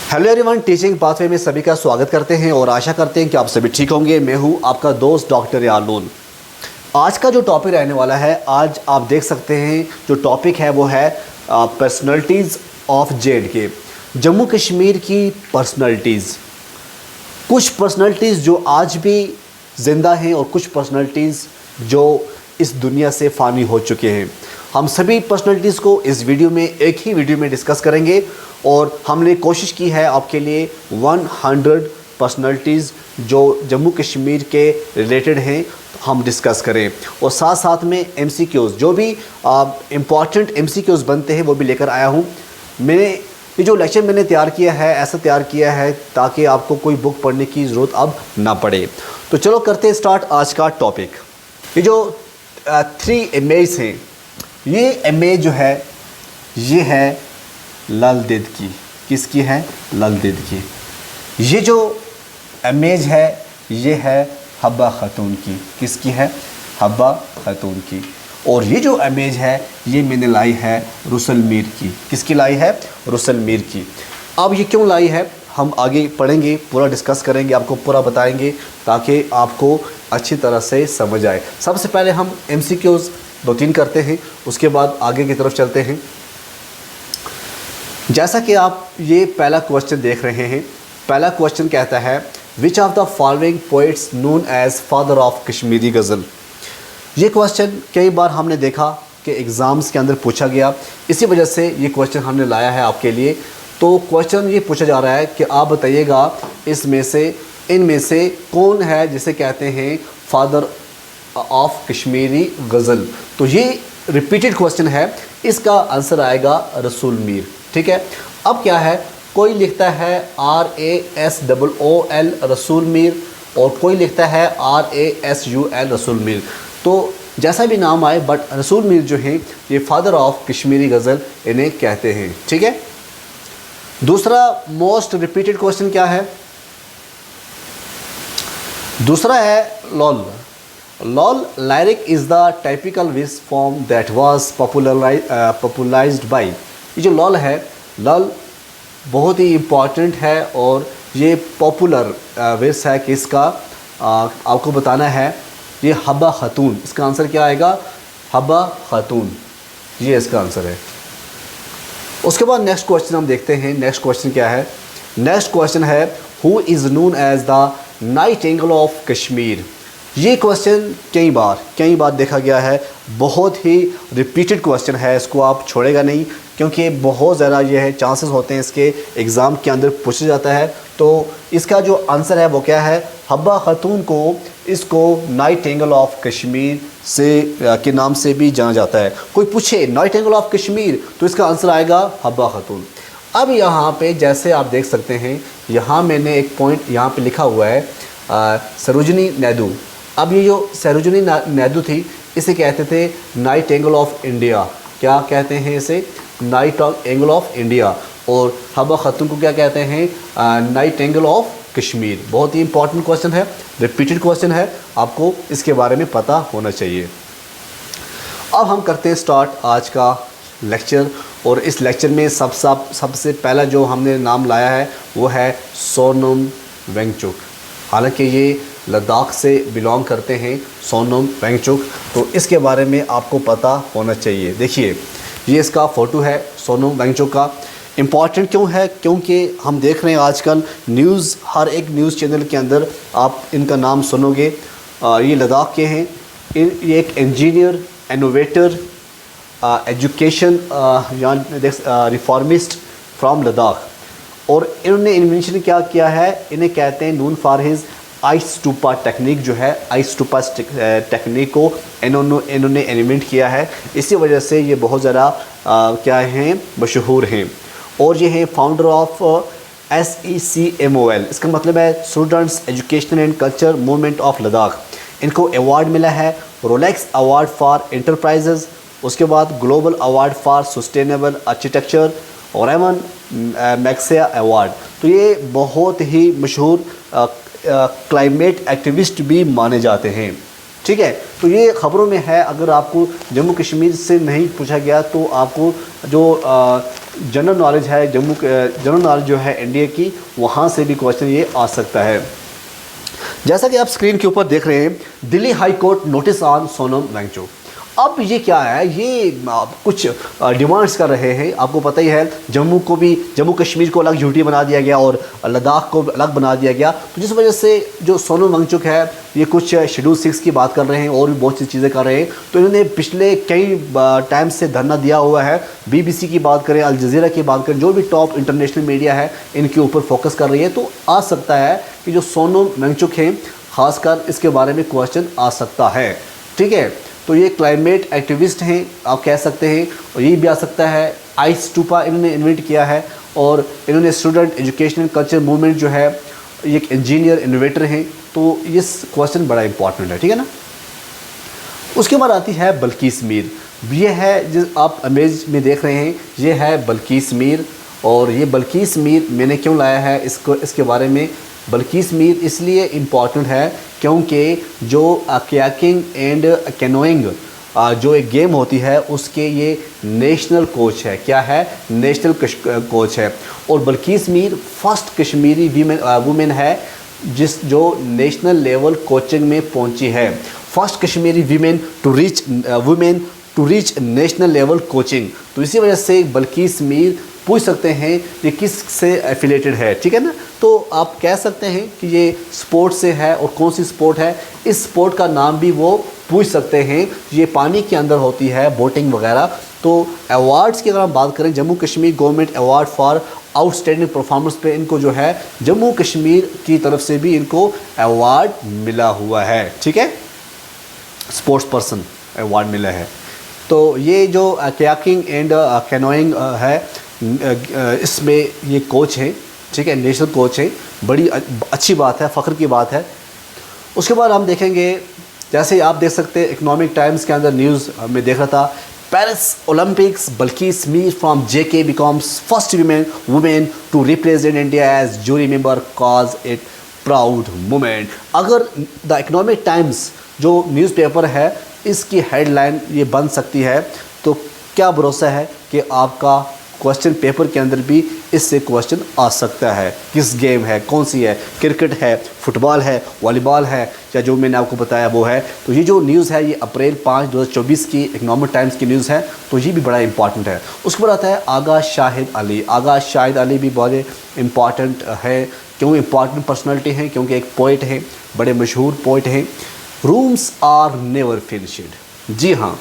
Hello everyone, teaching pathway में सभी का स्वागत करते हैं और आशा करते हैं कि आप सभी ठीक होंगे। मैं हूं आपका दोस्त डॉक्टर यालून। आज का जो टॉपिक रहने वाला है, आज आप देख सकते हैं जो टॉपिक है वो है personalities of JNK, Jammu Kashmir की पर्सनैलिटीज़। कुछ पर्सनैलिटीज़ जो आज भी ज़िंदा हैं और कुछ पर्सनैलिटीज़ जो इस दुनिया से फ़ानी हो चुके हैं। हम सभी पर्सनैलिटीज़ को इस वीडियो में एक ही वीडियो में डिस्कस करेंगे और हमने कोशिश की है आपके लिए 100 पर्सनैलिटीज़ जो जम्मू कश्मीर के रिलेटेड हैं हम डिस्कस करें, और साथ साथ में MCQs जो भी इम्पॉर्टेंट MCQs बनते हैं वो भी लेकर आया हूँ। ये जो लेक्चर मैंने तैयार किया है, ऐसा तैयार किया है ताकि आपको कोई बुक पढ़ने की ज़रूरत अब ना पड़े। तो चलो करते हैं स्टार्ट आज का टॉपिक। ये जो 3 इमेज हैं, ये इमेज जो है ये है लाल देद की। किसकी है? लाल देद की। ये जो इमेज है ये है हब्बा खातून की। किसकी है? हब्बा खातून की। और ये जो इमेज है ये मैंने लाई है रुसल मीर की। किसकी लाई है? रुसल मीर की। अब ये क्यों लाई है हम आगे पढ़ेंगे, पूरा डिस्कस करेंगे, आपको पूरा बताएंगे ताकि आपको अच्छी तरह से समझ आए। सबसे पहले हम MCQs 2-3 करते हैं, उसके बाद आगे की तरफ चलते हैं। जैसा कि आप ये पहला क्वेश्चन देख रहे हैं, पहला क्वेश्चन कहता है which of the following poets known as father of Kashmiri ghazal. ये क्वेश्चन कई बार हमने देखा कि एग्ज़ाम्स के अंदर पूछा गया, इसी वजह से ये क्वेश्चन हमने लाया है आपके लिए। तो क्वेश्चन ये पूछा जा रहा है कि आप बताइएगा इनमें से कौन है जिसे कहते हैं फादर ऑफ कश्मीरी गज़ल। तो ये रिपीटेड क्वेश्चन है, इसका आंसर आएगा रसूल मीर। ठीक है। अब क्या है, कोई लिखता है RASOOL रसूल मीर और कोई लिखता है RASUL रसूल मीर। तो जैसा भी नाम आए, बट रसूल मीर जो हैं ये फादर ऑफ कश्मीरी गज़ल इन्हें कहते हैं। ठीक है। दूसरा मोस्ट रिपीटेड क्वेश्चन क्या है? दूसरा है lol. Lol lyric is the typical wish form that was popularized by। ये जो लॉल है, लॉल बहुत ही इम्पॉर्टेंट है और ये पॉपुलर विश है कि इसका आपको बताना है ये हब्बा खातून। इसका आंसर क्या आएगा? हब्बा खातून, ये इसका आंसर है। उसके बाद नेक्स्ट क्वेश्चन हम देखते हैं। नेक्स्ट क्वेश्चन क्या है? नेक्स्ट क्वेश्चन है who is known as the nightingale of Kashmir. ये क्वेश्चन कई बार देखा गया है, बहुत ही रिपीटेड क्वेश्चन है, इसको आप छोड़ेगा नहीं क्योंकि बहुत ज़्यादा ये है चांसेस होते हैं इसके एग्ज़ाम के अंदर पूछा जाता है। तो इसका जो आंसर है वो क्या है? हब्बा खातून को इसको नाइटिंगेल ऑफ कश्मीर से के नाम से भी जाना जाता है। कोई पूछे नाइटिंगेल ऑफ कश्मीर तो इसका आंसर आएगा हब्बा खातून। अब यहाँ पे जैसे आप देख सकते हैं, यहाँ मैंने एक पॉइंट यहाँ पे लिखा हुआ है सरोजनी नायडू। अब ये जो सरोजनी नायडू थी इसे कहते थे नाइटिंगेल ऑफ इंडिया। क्या कहते हैं इसे? Nightingale of India. और हब्बा खातून को क्या कहते हैं? Nightingale of Kashmir. बहुत ही इंपॉर्टेंट क्वेश्चन है, रिपीटेड क्वेश्चन है, आपको इसके बारे में पता होना चाहिए। अब हम करते हैं स्टार्ट आज का लेक्चर, और इस लेक्चर में सबसे पहला जो हमने नाम लाया है वो है सोनम वांगचुक। हालांकि ये लद्दाख से बिलोंग करते हैं, सोनम वांगचुक, तो इसके बारे में आपको पता होना चाहिए। देखिए ये इसका फ़ोटो है सोनम वांगचुक का। इम्पॉर्टेंट क्यों है? क्योंकि हम देख रहे हैं आजकल न्यूज़, हर एक न्यूज़ चैनल के अंदर आप इनका नाम सुनोगे। ये लद्दाख के हैं। ये एक engineer, innovator, education reformist from Ladakh. और इन्होंने इन्वेंशन क्या किया है? इन्हें कहते हैं नून फॉर हिज आइसटूपा टेक्निक। जो है आइसटूपा टेक्निक को इन्होंने इन्वेंट किया है, इसी वजह से ये बहुत ज़्यादा क्या हैं, मशहूर हैं। और ये है फाउंडर ऑफ SECMOL। इसका मतलब है students educational and culture movement of Ladakh. इनको अवार्ड मिला है रोलेक्स अवार्ड फॉर एंटरप्राइजेज, उसके बाद global award for sustainable architecture और एमन मैक्सिया अवार्ड। तो ये बहुत ही मशहूर क्लाइमेट एक्टिविस्ट भी माने जाते हैं। ठीक है। तो ये ख़बरों में है। अगर आपको जम्मू कश्मीर से नहीं पूछा गया तो आपको जो जनरल नॉलेज है, जनरल नॉलेज जो है इंडिया की, वहाँ से भी क्वेश्चन ये आ सकता है। जैसा कि आप स्क्रीन के ऊपर देख रहे हैं, Delhi High Court notice on Sonam Wangchuk. अब ये क्या है, ये कुछ डिमांड्स कर रहे हैं। आपको पता ही है, जम्मू कश्मीर को अलग यूटी बना दिया गया और लद्दाख को अलग बना दिया गया। तो जिस वजह से जो सोनम वांगचुक है, ये कुछ शेड्यूल 6 की बात कर रहे हैं और भी बहुत सी चीज़ें कर रहे हैं। तो इन्होंने पिछले कई टाइम से धरना दिया हुआ है। BBC की बात करें, अल जज़ीरा की बात करें, जो भी टॉप इंटरनेशनल मीडिया है इनके ऊपर फोकस कर रही है। तो आ सकता है कि जो सोनम वांगचुक हैं, ख़ासकर इसके बारे में क्वेश्चन आ सकता है। ठीक है, तो ये क्लाइमेट एक्टिविस्ट हैं, आप कह सकते हैं। और ये भी आ सकता है, आइस टूपा इन्होंने इन्वेंट किया है, और इन्होंने स्टूडेंट एजुकेशनल कल्चर मूवमेंट जो है, ये एक इंजीनियर इनोवेटर हैं। तो ये क्वेश्चन बड़ा इंपॉर्टेंट है, ठीक है ना। उसके बाद आती है बल्कीस मीर। ये है, जिस आप इमेज में देख रहे हैं, ये है बल्कीस मीर। और ये बल्कीस मीर मैंने क्यों लाया है इसके बारे में। बल्कीस मीर इसलिए इम्पॉर्टेंट है क्योंकि जो कयाकिंग एंड कैनोइंग जो एक गेम होती है, उसके ये नेशनल कोच है। क्या है? नेशनल कोच है। और बल्कीस मीर फर्स्ट कश्मीरी वुमेन है जो नेशनल लेवल कोचिंग में पहुंची है। First Kashmiri women to reach national level coaching. तो इसी वजह से बल्कीस मीर पूछ सकते हैं ये किस से एफिलेटेड है, ठीक है ना। तो आप कह सकते हैं कि ये स्पोर्ट से है, और कौन सी स्पोर्ट है, इस स्पोर्ट का नाम भी वो पूछ सकते हैं। ये पानी के अंदर होती है, बोटिंग वगैरह। तो अवार्ड्स की अगर हम बात करें, Jammu Kashmir government award for outstanding performance पे इनको जो है जम्मू कश्मीर की तरफ से भी इनको अवार्ड मिला हुआ है, ठीक है, स्पोर्ट्स पर्सन अवार्ड मिला है। तो ये जो कयाकिंग एंड कैनोइंग है, इसमें ये कोच हैं, ठीक है, नेशनल कोच हैं। बड़ी अच्छी बात है, फ़ख्र की बात है। उसके बाद हम देखेंगे, जैसे आप देख सकते हैं इकोनॉमिक टाइम्स के अंदर न्यूज़ में देख रहा था, Paris Olympics Bilquis Mir from JK becomes first women to represent India as jury member, cause it proud moment. अगर द इकोनॉमिक टाइम्स जो न्यूज़पेपर है, इसकी हेडलाइन ये बन सकती है, तो क्या भरोसा है कि आपका क्वेश्चन पेपर के अंदर भी इससे क्वेश्चन आ सकता है। किस गेम है, कौन सी है, क्रिकेट है, फुटबॉल है, वॉलीबॉल है, या जो मैंने आपको बताया वो है। तो ये जो न्यूज़ है, ये अप्रैल 5, 2024 की इकोनॉमिक टाइम्स की न्यूज़ है। तो ये भी बड़ा इंपॉर्टेंट है। उसके बाद आता है आगा शाहिद अली। आगा शाहिद अली भी बहुत इम्पॉर्टेंट है। क्यों इम्पॉर्टेंट पर्सनैलिटी है? क्योंकि एक पोइट है, बड़े मशहूर पोइट हैं। Rooms are never finished. जी हाँ,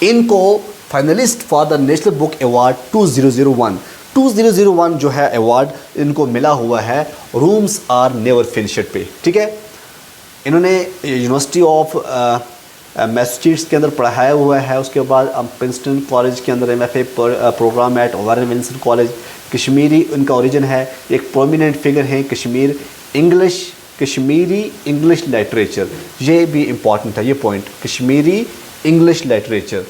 इनको finalist for the national book award 2001 जो है अवार्ड इनको मिला हुआ है रूम्स आर नेवर फिनिश्ड पे, ठीक है। इन्होंने यूनिवर्सिटी ऑफ मैसाचुसेट्स के अंदर पढ़ाया हुआ है। उसके बाद प्रिंसटन कॉलेज के अंदर MFA program at Warren Wilson college. Kashmiri उनका ओरिजिन है, एक प्रोमिनेंट फिगर है कश्मीरी इंग्लिश लिटरेचर। ये भी इम्पॉर्टेंट है, ये पॉइंट, कश्मीरी इंग्लिश लिटरेचर।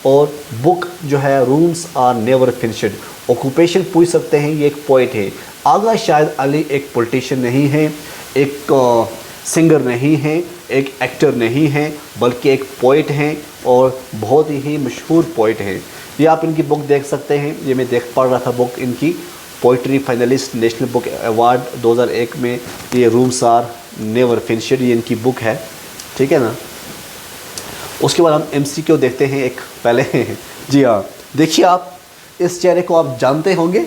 और बुक जो है rooms are never finished. Occupation पूछ सकते हैं, ये एक पोइट है। आगा शाहिद अली एक पॉलिटिशियन नहीं है, एक सिंगर नहीं है, एक एक्टर नहीं है, बल्कि एक पोइट हैं, और बहुत ही मशहूर पोइट हैं। ये आप इनकी बुक देख सकते हैं। ये मैं पढ़ रहा था बुक इनकी, poetry finalist national book award 2001 में, ये रूम्स आर नेवर फिनिश्ड, ये इनकी बुक है, ठीक है ना। उसके बाद हम MCQ देखते हैं एक पहले। जी हाँ, देखिए आप इस चेहरे को आप जानते होंगे।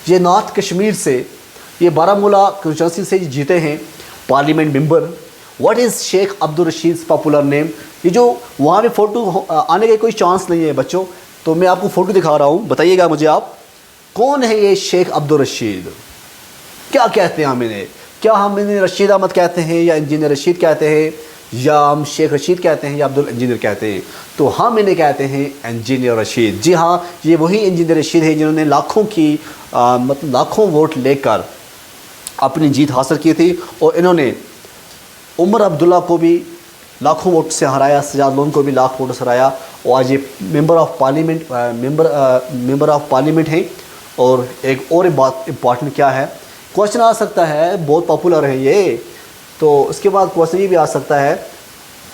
ये नॉर्थ कश्मीर से, ये बारामूला कंस्टिट्यूंसी से जीते हैं parliament member. What is Sheikh Abdul Rashid popular name? ये जो वहाँ पे फ़ोटो आने का कोई चांस नहीं है बच्चों, तो मैं आपको फ़ोटो दिखा रहा हूँ, बताइएगा मुझे आप कौन है ये शेख अब्दुल रशीद? क्या कहते हैं हम इन्हें? क्या हम इन्हें रशीद अहमद कहते हैं, या इंजीनियर रशीद कहते हैं, या हम शेख रशीद कहते हैं, या अब्दुल इंजीनियर कहते हैं? तो हम इन्हें कहते हैं इंजीनियर रशीद। जी हाँ, ये वही इंजीनियर रशीद है जिन्होंने लाखों वोट लेकर अपनी जीत हासिल की थी। और इन्होंने उमर अब्दुल्ला को भी लाखों वोट से हराया, सजाद लोन को भी लाख वोट से हराया, और आज ये मेंबर ऑफ पार्लियामेंट हैं। और एक और बात इम्पॉर्टेंट क्या है, क्वेश्चन आ सकता है, बहुत पॉपुलर है ये। तो उसके बाद क्वेश्चन ये भी आ सकता है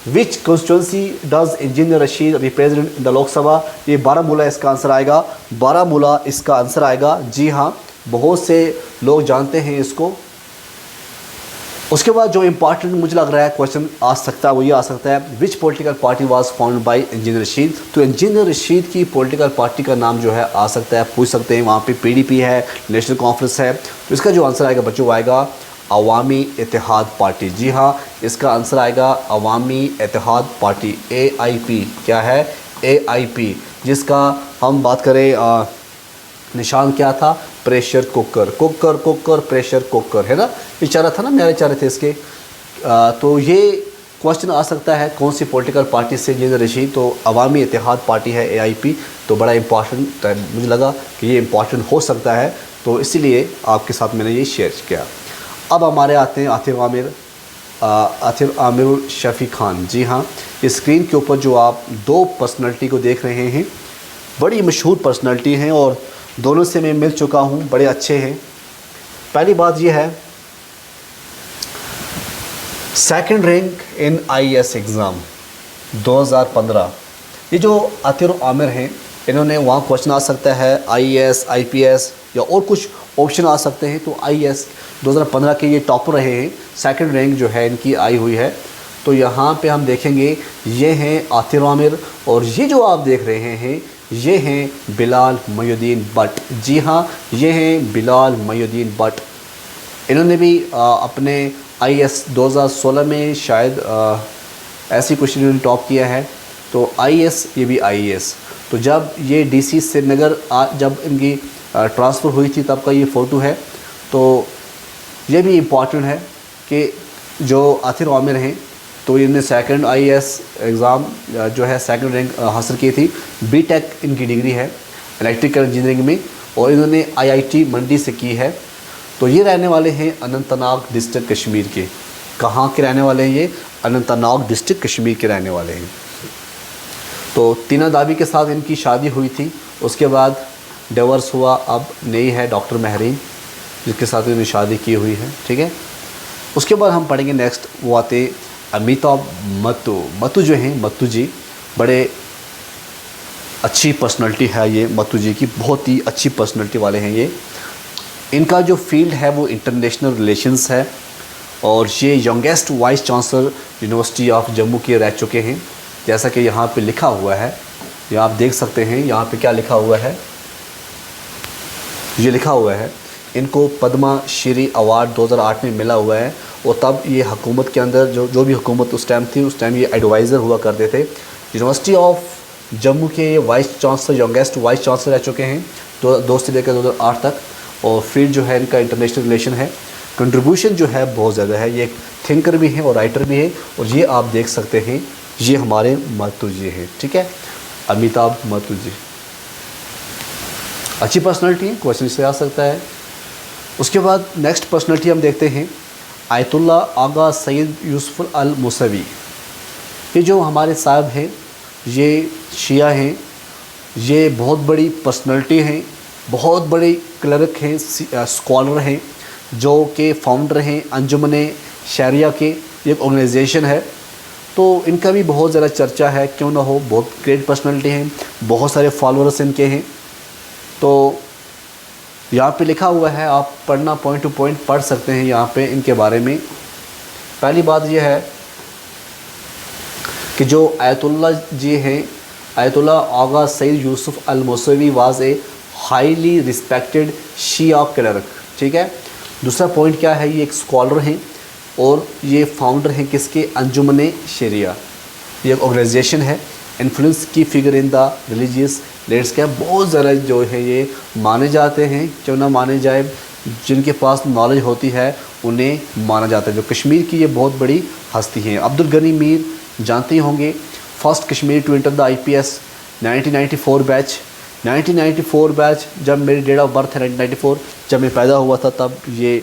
which constituency does engineer Rashid represent in the Lok? Sabha Baramulla इसका आंसर आएगा, बारामूला इसका आंसर आएगा। जी हाँ, बहुत से लोग जानते हैं इसको। उसके बाद जो इंपॉर्टेंट मुझे लग रहा है क्वेश्चन आ सकता है वो ये आ सकता है, विच political party was found by engineer Rashid? तो इंजीनियर रशीद की पॉलिटिकल पार्टी का नाम जो है आ सकता है, पूछ सकते हैं। वहाँ पे पीडीपी है, नेशनल कॉन्फ्रेंस है। तो इसका जो आंसर आएगा बच्चों वो आएगा अवामी इत्तेहाद पार्टी। जी हाँ, इसका आंसर आएगा अवामी इत्तेहाद पार्टी, AIP। क्या है? AIP, जिसका हम बात करें निशान क्या था? Pressure cooker, cooker cooker pressure cooker, है ना? इशारा था ना, मेरे इशारे थे इसके। तो ये क्वेश्चन आ सकता है कौन सी पॉलिटिकल पार्टी से इंजीनियर रशीद? तो अवामी इत्तेहाद पार्टी है, AIP। तो बड़ा इंपॉर्टेंट मुझे लगा कि ये इंपॉर्टेंट हो सकता है, तो इसीलिए आपके साथ मैंने ये शेयर किया। अब हमारे आते हैं आतिफ आमिर शफ़ी खान। जी हाँ, इस स्क्रीन के ऊपर जो आप दो पर्सनैलिटी को देख रहे हैं, बड़ी मशहूर पर्सनैलिटी हैं और दोनों से मैं मिल चुका हूँ, बड़े अच्छे हैं। पहली बात यह है, second rank in IAS exam 2015। ये जो आतिफ आमिर हैं, इन्होंने वहाँ क्वेश्चन आ सकता है IAS, IPS या और कुछ ऑप्शन आ सकते हैं। तो IAS 2015 के ये टॉपर रहे हैं, सेकंड रैंक जो है इनकी आई हुई है। तो यहाँ पे हम देखेंगे, ये हैं आतिफ आमिर और ये जो आप देख रहे हैं ये हैं बिलाल मोइनुद्दीन भट्ट। जी हाँ, ये हैं बिलाल मोइनुद्दीन भट्ट। इन्होंने भी अपने IAS 2016 में शायद ऐसी कुछ इन्होंने टॉप किया है। तो IAS, ये भी IAS। तो जब ये DC श्रीनगर जब इनकी ट्रांसफ़र हुई थी तब का ये फ़ोटो है। तो ये भी इम्पॉर्टेंट है कि जो आतिफ आमिर हैं, तो इन्होंने सेकंड IAS एग्ज़ाम जो है सेकंड रैंक हासिल की थी। BTech इनकी डिग्री है इलेक्ट्रिकल इंजीनियरिंग में और इन्होंने IIT मंडी से की है। तो ये रहने वाले हैं अनंतनाग डिस्ट्रिक्ट कश्मीर के। कहाँ के रहने वाले हैं ये? अनंतनाग डिस्ट्रिक्ट कश्मीर के रहने वाले हैं। तो तीना दाबी के साथ इनकी शादी हुई थी, उसके बाद डिवोर्स हुआ। अब नई है डॉक्टर महरीन, जिसके साथ इन्होंने शादी की हुई है। ठीक है, उसके बाद हम पढ़ेंगे नेक्स्ट, वो आते अमिताभ मत्तू जो हैं, मत्तू जी बड़े अच्छी पर्सनालिटी है। ये मत्तू जी की बहुत ही अच्छी पर्सनालिटी वाले हैं ये। इनका जो फील्ड है वो इंटरनेशनल रिलेशंस है और ये youngest vice chancellor university of Jammu के रह चुके हैं। जैसा कि यहाँ पे लिखा हुआ है, ये आप देख सकते हैं। यहाँ पे क्या लिखा हुआ है? ये लिखा हुआ है इनको पद्मा श्री अवार्ड 2008 में मिला हुआ है। और तब ये हुकूमत के अंदर जो भी हुकूमत उस टाइम थी, उस टाइम ये एडवाइज़र हुआ करते थे। यूनिवर्सिटी ऑफ जम्मू के ये vice chancellor, youngest vice chancellor रह चुके हैं 2 से लेकर 2008 तक। और फील्ड जो है इनका इंटरनेशनल रिलेशन है। कंट्रीब्यूशन जो है बहुत ज़्यादा है। ये एक थिंकर भी हैं और राइटर भी हैं। और ये आप देख सकते हैं, ये हमारे मत्तू जी हैं। ठीक है, अमिताभ मत्तू जी अच्छी पर्सनालिटी है, क्वेश्चन इससे आ सकता है। उसके बाद नेक्स्ट पर्सनालिटी हम देखते हैं आयतुल्ला आगा सैयद यूसुफ अल मूसवी। ये जो हमारे साहब हैं, ये शिया हैं, ये बहुत बड़ी पर्सनालिटी हैं, बहुत बड़े क्लर्क हैं, स्कॉलर हैं, जो के फाउंडर हैं अंजुमन शरिया के, एक ऑर्गेनाइजेशन है। तो इनका भी बहुत ज़्यादा चर्चा है, क्यों ना हो, बहुत ग्रेट पर्सनालिटी हैं, बहुत सारे फॉलोअर्स इनके हैं। तो यहाँ पे लिखा हुआ है, आप पढ़ना पॉइंट टू पॉइंट पढ़ सकते हैं यहाँ पे इनके बारे में। पहली बात यह है कि जो आयतुल्ला जी हैं, Ayatollah Aga Syed Yusuf Al Moosavi was a highly respected Shia clerk. ठीक है, दूसरा पॉइंट क्या है, ये एक स्कॉलर हैं और ये फाउंडर हैं किसके? अंजुमन शरिया। ये एक ऑर्गेनाइजेशन है, इन्फ्लुएंस की figure in the religious landscape. बहुत ज़्यादा जो है ये माने जाते हैं, क्यों ना माने जाए, जिनके पास नॉलेज होती है उन्हें माना जाता है। जो कश्मीर की ये बहुत बड़ी हस्ती हैं। अब्दुल गनी मीर जानते ही होंगे, first Kashmir to enter the IPS 1994 batch. 1994 batch, जब मेरी डेट ऑफ बर्थ है 1994, जब मैं पैदा हुआ था तब ये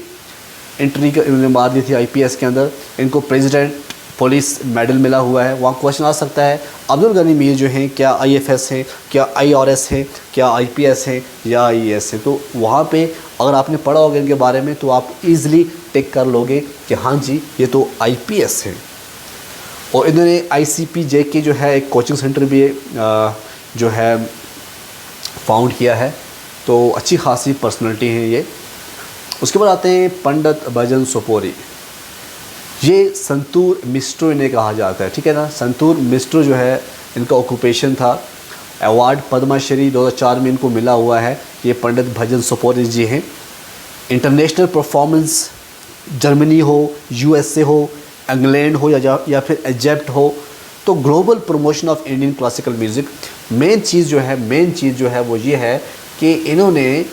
एंट्री इन्होंने मार दी थी IPS के अंदर। इनको प्रेसिडेंट पुलिस मेडल मिला हुआ है। वहाँ क्वेश्चन आ सकता है, अब्दुल गनी मीर जो हैं क्या IFS हैं, क्या IRS हैं, क्या IPS हैं या IAS हैं? तो वहाँ पे अगर आपने पढ़ा होगा इनके बारे में तो आप इजीली टिक कर लोगे कि हाँ जी ये तो IPS हैं। और इन्होंने ICP JK जो है एक कोचिंग सेंटर भी जो है फाउंड किया है। तो अच्छी खासी पर्सनैलिटी हैं ये। उसके बाद आते हैं पंडित भजन सोपोरी। ये संतूर मिस्ट्रो इन्हें कहा जाता है, ठीक है ना। संतूर मिस्ट्रो जो है इनका ऑक्यूपेशन था। अवार्ड पद्मश्री 2004 में इनको मिला हुआ है। ये पंडित भजन सोपोरी जी हैं। इंटरनेशनल परफॉर्मेंस जर्मनी हो, USA हो, इंग्लैंड हो या फिर इजिप्ट हो, तो global promotion of Indian classical music main चीज़ जो है वो ये है कि इन्होंने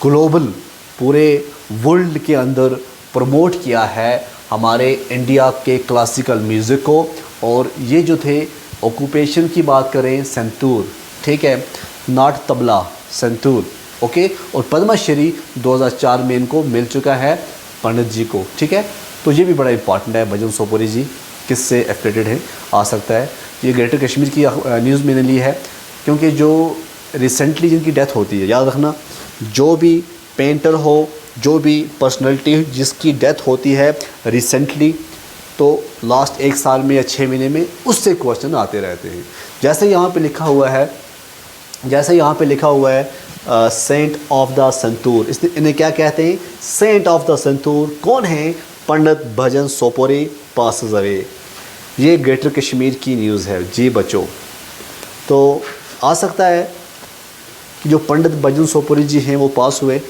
ग्लोबल पूरे वर्ल्ड के अंदर प्रमोट किया है हमारे इंडिया के क्लासिकल म्यूज़िक को। और ये जो थे ऑक्यूपेशन की बात करें संतूर, ठीक है, नॉट तबला, संतूर, ओके। और पद्मश्री 2004 में इनको मिल चुका है पंडित जी को, ठीक है। तो ये भी बड़ा इंपॉर्टेंट है। भजन सोपोरी जी किससे एफिलेटेड है आ सकता है। ये ग्रेटर कश्मीर की न्यूज़ मैंने ली है क्योंकि जो रिसेंटली जिनकी डेथ होती है, याद रखना, जो भी पेंटर हो, जो भी पर्सनैलिटी जिसकी डेथ होती है रिसेंटली, तो लास्ट 1 साल में या 6 महीने में उससे क्वेश्चन आते रहते हैं। जैसे यहाँ पे लिखा हुआ है सेंट ऑफ द संतूर। इन्हें क्या कहते हैं? Saint of the santoor. कौन है? Pandit Bhajan Sopori passes away. ये ग्रेटर कश्मीर की न्यूज़ है जी बच्चों। तो आ सकता है कि जो पंडित भजन सोपोरी जी हैं वो पास हुए।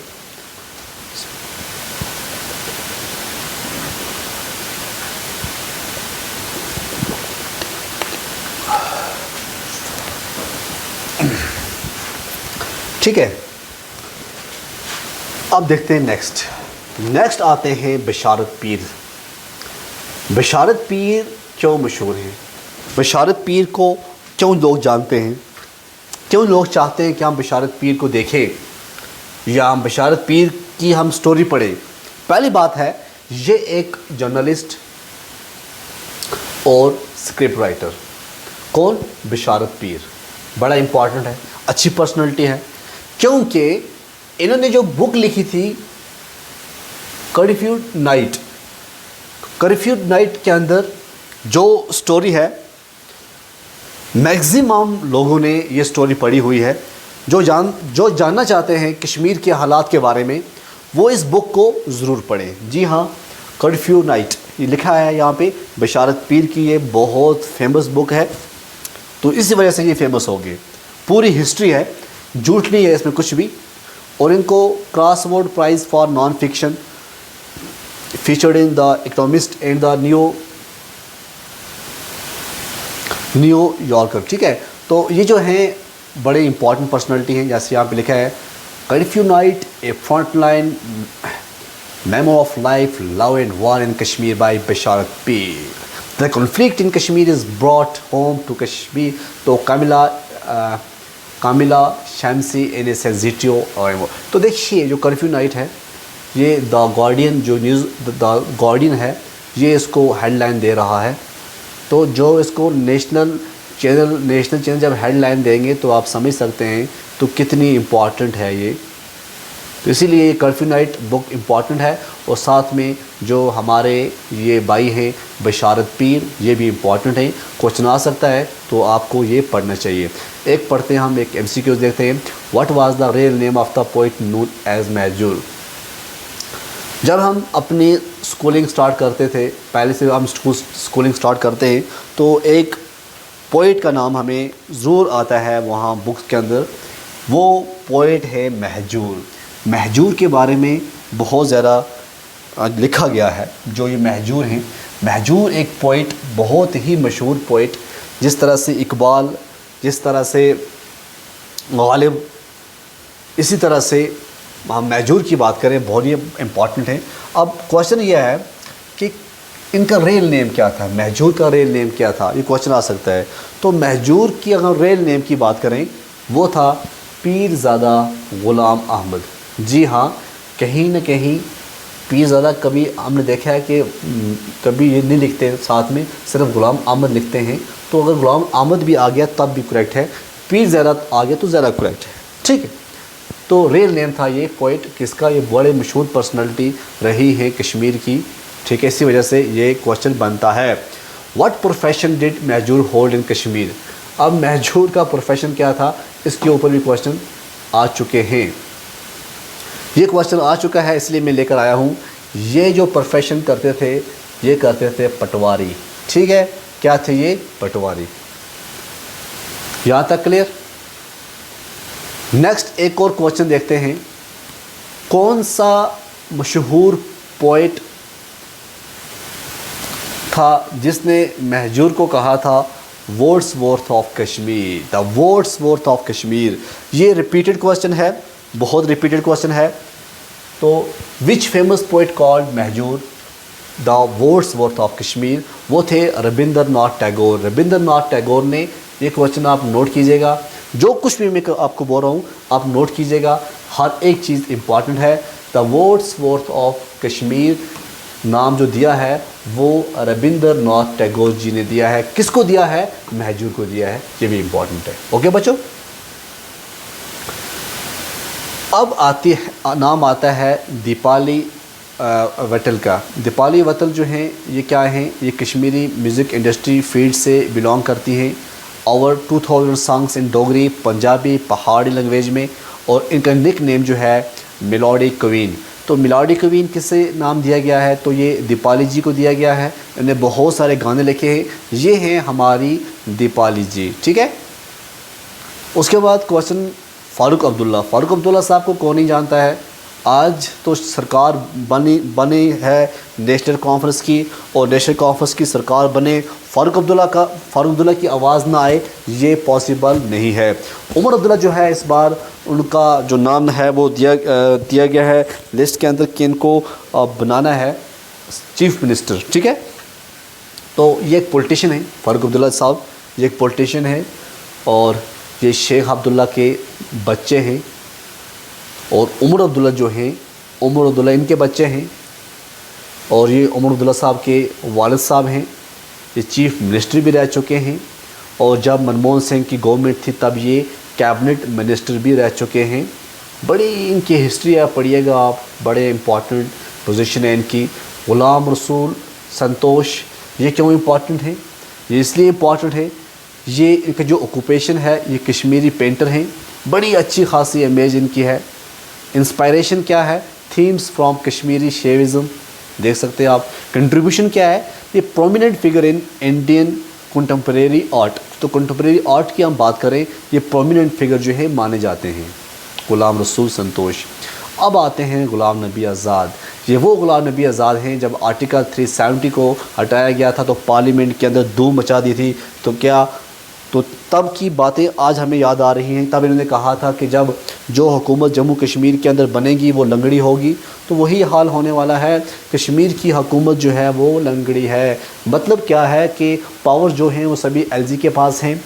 ठीक है, अब देखते हैं नेक्स्ट आते हैं बशारत पीर। बशारत पीर क्यों मशहूर हैं? बशारत पीर को क्यों लोग जानते हैं? क्यों लोग चाहते हैं कि हम बशारत पीर को देखें या हम बशारत पीर की हम स्टोरी पढ़ें? पहली बात है, ये एक जर्नलिस्ट और स्क्रिप्ट राइटर। कौन? बशारत पीर। बड़ा इम्पॉर्टेंट है, अच्छी पर्सनैलिटी है, क्योंकि इन्होंने जो बुक लिखी थी कर्फ्यूड नाइट के अंदर जो स्टोरी है, मैक्सिमम लोगों ने ये स्टोरी पढ़ी हुई है। जो जानना चाहते हैं कश्मीर के हालात के बारे में, वो इस बुक को ज़रूर पढ़ें। जी हाँ, कर्फ्यू नाइट ये लिखा है यहाँ पे। बशारत पीर की ये बहुत फेमस बुक है, तो इसी वजह से ये फेमस हो गई। पूरी हिस्ट्री है, झूठ नहीं है इसमें कुछ भी। और इनको crossword prize for non fiction featured in the economist and the new yorker, ठीक है। तो ये जो हैं बड़े इंपॉर्टेंट पर्सनालिटी हैं। जैसे यहाँ पे लिखा है curfew night a frontline memoir of life, love and war in Kashmir by Basharat Peer. The conflict in Kashmir is brought home to Kashmir. तो कामिला शमसी इन ए सेंसिटिव। तो देखिए जो कर्फ्यू नाइट है, ये द गार्डियन जो न्यूज़ द गार्डियन है, ये इसको हेडलाइन दे रहा है। तो जो इसको नेशनल चैनल जब हेडलाइन देंगे तो आप समझ सकते हैं तो कितनी इम्पॉर्टेंट है ये। तो इसीलिए ये कर्फ्यू नाइट बुक इम्पॉर्टेंट है। और साथ में जो हमारे ये भाई हैं बशारत पीर, ये भी इम्पॉर्टेंट है। क्वेश्चन आ सकता है तो आपको ये पढ़ना चाहिए। एक पढ़ते हैं हम, एक MCQ देखते हैं। What was the real name of the poet known as Mahjoor. जब हम अपनी स्कूलिंग स्टार्ट करते थे, पहले से हम स्कूलिंग स्टार्ट करते हैं, तो एक पोइट का नाम हमें ज़रूर आता है वहाँ बुक्स के अंदर। वो पोइट है महजूर। महजूर के बारे में बहुत ज़्यादा लिखा गया है। जो ये महजूर हैं, महजूर एक पोइट, बहुत ही मशहूर पोइट। जिस तरह से इकबाल, जिस तरह से गालिब, इसी तरह से हम महजूर की बात करें, बहुत ही इम्पॉर्टेंट है। अब क्वेश्चन यह है कि इनका रियल नेम क्या था, महजूर का रियल नेम क्या था, ये क्वेश्चन आ सकता है। तो महजूर की अगर रियल नेम की बात करें, वो था पीरज़ादा ग़ुलाम अहमद। जी हाँ, कहीं ना कहीं पीरज़ादा कभी हमने देखा है कि कभी ये नहीं लिखते साथ में, सिर्फ ग़ुलाम अहमद लिखते हैं। तो अगर ग़ुलाम अहमद भी आ गया तब भी करेक्ट है, पीरज़ादा आ गया तो ज़्यादा करेक्ट है, ठीक है। तो रियल नेम था ये पोइट किसका, ये बड़े मशहूर पर्सनालिटी रही है कश्मीर की, ठीक है। इसी वजह से ये क्वेश्चन बनता है। What profession did Mahjoor hold in Kashmir. अब महजूर का प्रोफेशन क्या था, इसके ऊपर भी क्वेश्चन आ चुके हैं। ये क्वेश्चन आ चुका है इसलिए मैं लेकर आया हूँ। ये जो प्रोफेशन करते थे ये करते थे पटवारी। ठीक है, क्या थे ये, पटवारी। यहाँ तक क्लियर। नेक्स्ट एक और क्वेश्चन देखते हैं। कौन सा मशहूर पोएट था जिसने महजूर को कहा था Wordsworth of Kashmir, the Wordsworth of Kashmir. ये रिपीटेड क्वेश्चन है, बहुत रिपीटेड क्वेश्चन है। तो which famous poet called Mahjoor the Wordsworth of Kashmir, वो थे रविंद्रनाथ टैगोर। रविंद्रनाथ टैगोर ने, ये क्वेश्चन आप नोट कीजिएगा, जो कुछ भी मैं आपको बोल रहा हूँ आप नोट कीजिएगा, हर एक चीज़ इंपॉर्टेंट है। द वर्ड्सवर्थ ऑफ कश्मीर नाम जो दिया है वो रविंद्रनाथ टैगोर जी ने दिया है। किसको दिया है, महजूर को दिया है, ये भी इंपॉर्टेंट है। ओके बच्चों, अब आती है, नाम आता है दीपाली वटल का। दीपाली वटल जो हैं ये क्या हैं, ये कश्मीरी म्यूज़िक इंडस्ट्री फील्ड से बिलोंग करती हैं। Over 2000 songs in Dogri, Punjabi, पहाड़ी लैंग्वेज में, और इनका निक नेम जो है मेलोडी क्वीन। तो मेलोडी क्वीन किसे नाम दिया गया है, तो ये दीपाली जी को दिया गया है। इन्होंने बहुत सारे गाने लिखे हैं, ये हैं हमारी दीपाली जी। ठीक है, उसके बाद क्वेश्चन फ़ारूक अब्दुल्ला। फ़ारूक अब्दुल्ला साहब को कौन नहीं जानता है। आज तो सरकार बनी है नेशनल कॉन्फ्रेंस की, और नेशनल कॉन्फ्रेंस की सरकार बने, फ़ारूक अब्दुल्ला की आवाज़ ना आए, ये पॉसिबल नहीं है। उमर अब्दुल्ला जो है इस बार उनका जो नाम है वो दिया गया है लिस्ट के अंदर कि इनको बनाना है चीफ मिनिस्टर। ठीक है, तो ये एक पॉलिटिशियन है फ़ारूक अब्दुल्ला साहब, ये एक पॉलिटिशियन है, और ये शेख अब्दुल्ला के बच्चे हैं। और उमर अब्दुल्ला जो हैं, उमर अब्दुल्ला इनके बच्चे हैं, और ये उमर अब्दुल्ला साहब के वालिद साहब हैं। ये चीफ मिनिस्टर भी रह चुके हैं, और जब मनमोहन सिंह की गवर्नमेंट थी तब ये कैबिनेट मिनिस्टर भी रह चुके हैं। बड़ी इनकी हिस्ट्री है, पढ़िएगा आप, बड़े इम्पॉर्टेंट पोजीशन है इनकी। ग़ुलाम रसूल संतोष, ये क्यों इम्पॉर्टेंट है, ये इसलिए इम्पॉर्टेंट है, ये इनका जो ऑक्यूपेशन है ये कश्मीरी पेंटर हैं। बड़ी अच्छी खासी इमेज इनकी है। इंस्पायरेशन क्या है, थीम्स फ्रॉम कश्मीरी शेविज़म, देख सकते हैं आप। कंट्रीब्यूशन क्या है, ये prominent figure in Indian contemporary art. तो कंटेम्प्रेरी आर्ट की हम बात करें, ये प्रोमिनेंट फिगर जो है माने जाते हैं ग़ुलाम रसूल संतोष। अब आते हैं ग़ुलाम नबी आज़ाद। ये वो ग़ुलाम नबी आज़ाद हैं जब आर्टिकल 370 को हटाया गया था तो पार्लियामेंट के अंदर धूम मचा दी थी। तो तब की बातें आज हमें याद आ रही हैं। तब इन्होंने कहा था कि जब जो हुकूमत जम्मू कश्मीर के अंदर बनेगी वो लंगड़ी होगी, तो वही हाल होने वाला है। कश्मीर की हुकूमत जो है वो लंगड़ी है। मतलब क्या है कि पावर जो हैं वो सभी एलजी के पास हैं।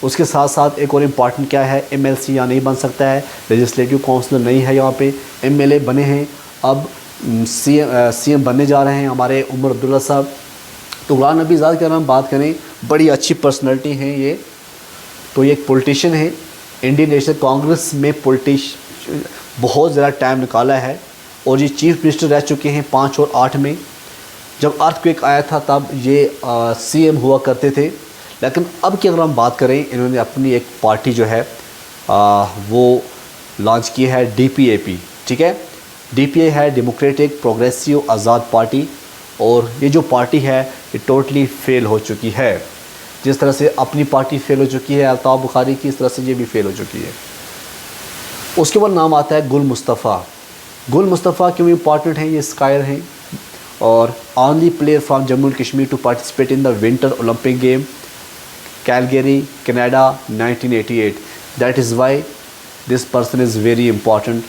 उसके साथ साथ एक और इम्पॉर्टेंट क्या है, एमएलसी यहाँ नहीं बन सकता है, लेजिस्लेटिव काउंसिलर नहीं है यहाँ पे, एमएलए बने हैं। अब सीएम बनने जा रहे हैं हमारे उमर अब्दुल्ला साहब। तो ग़ुलाम नबी आज़ाद की अगर हम बात करें, बड़ी अच्छी पर्सनैलिटी हैं ये। तो ये एक पॉलिटिशियन है, इंडियन नेशनल कांग्रेस में बहुत ज़्यादा टाइम निकाला है, और ये चीफ मिनिस्टर रह चुके हैं 5 और 8 में। जब अर्थक्वेक आया था तब ये सीएम हुआ करते थे। लेकिन अब की अगर हम बात करें, इन्होंने अपनी एक पार्टी जो है वो लॉन्च की है, डीपीएपी। ठीक है, डीपीए है डेमोक्रेटिक प्रोग्रेसिव आज़ाद पार्टी, और ये जो पार्टी है ये टोटली फेल हो चुकी है। जिस तरह से अपनी पार्टी फेल हो चुकी है अल्ताफ़ बुखारी की, इस तरह से ये भी फेल हो चुकी है। उसके बाद नाम आता है गुल मुस्तफ़ा। गुल मुस्तफ़ा क्यों इम्पॉर्टेंट हैं, ये स्कायर हैं, और only player from Jammu and Kashmir to participate in the winter Olympic game Calgary Canada 1988। That is why this person is very important.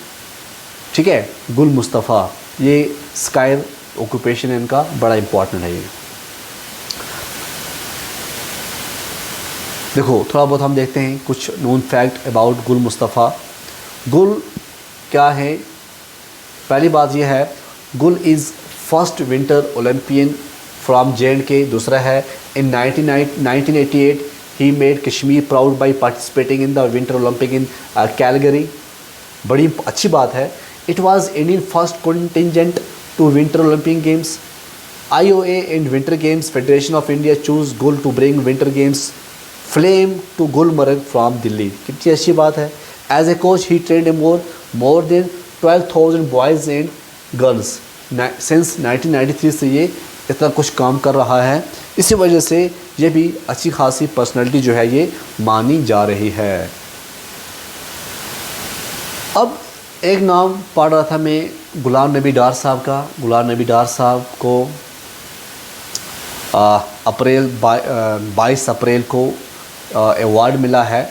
ठीक है, गुल मुस्तफ़ा, ये स्कायर ऑक्यूपेशन है इनका, बड़ा इम्पॉर्टेंट है ये। देखो थोड़ा बहुत हम देखते हैं कुछ नोन फैक्ट अबाउट गुल मुस्तफ़ा। गुल क्या है, पहली बात यह है, Gul is first winter Olympian from JNK। दूसरा है in 1988 he made Kashmir proud by participating in the winter Olympic in Calgary. बड़ी अच्छी बात है। It was Indian first contingent to winter Olympic games. IOA and Winter Games Federation of India choose Gul to bring Winter Games flame to Gulmarg from Delhi. कितनी अच्छी बात है. As a coach, he trained more than 12,000 boys and girls. Since 1993 से ये इतना कुछ काम कर रहा है. इसी वजह से ये भी अच्छी खासी पर्सनैलिटी जो है ये मानी जा रही है. अब एक नाम पढ़ रहा था मैं गुलाम नबी डार साहब का. गुलाम नबी डार साहब को 22 अप्रैल को अवार्ड मिला है.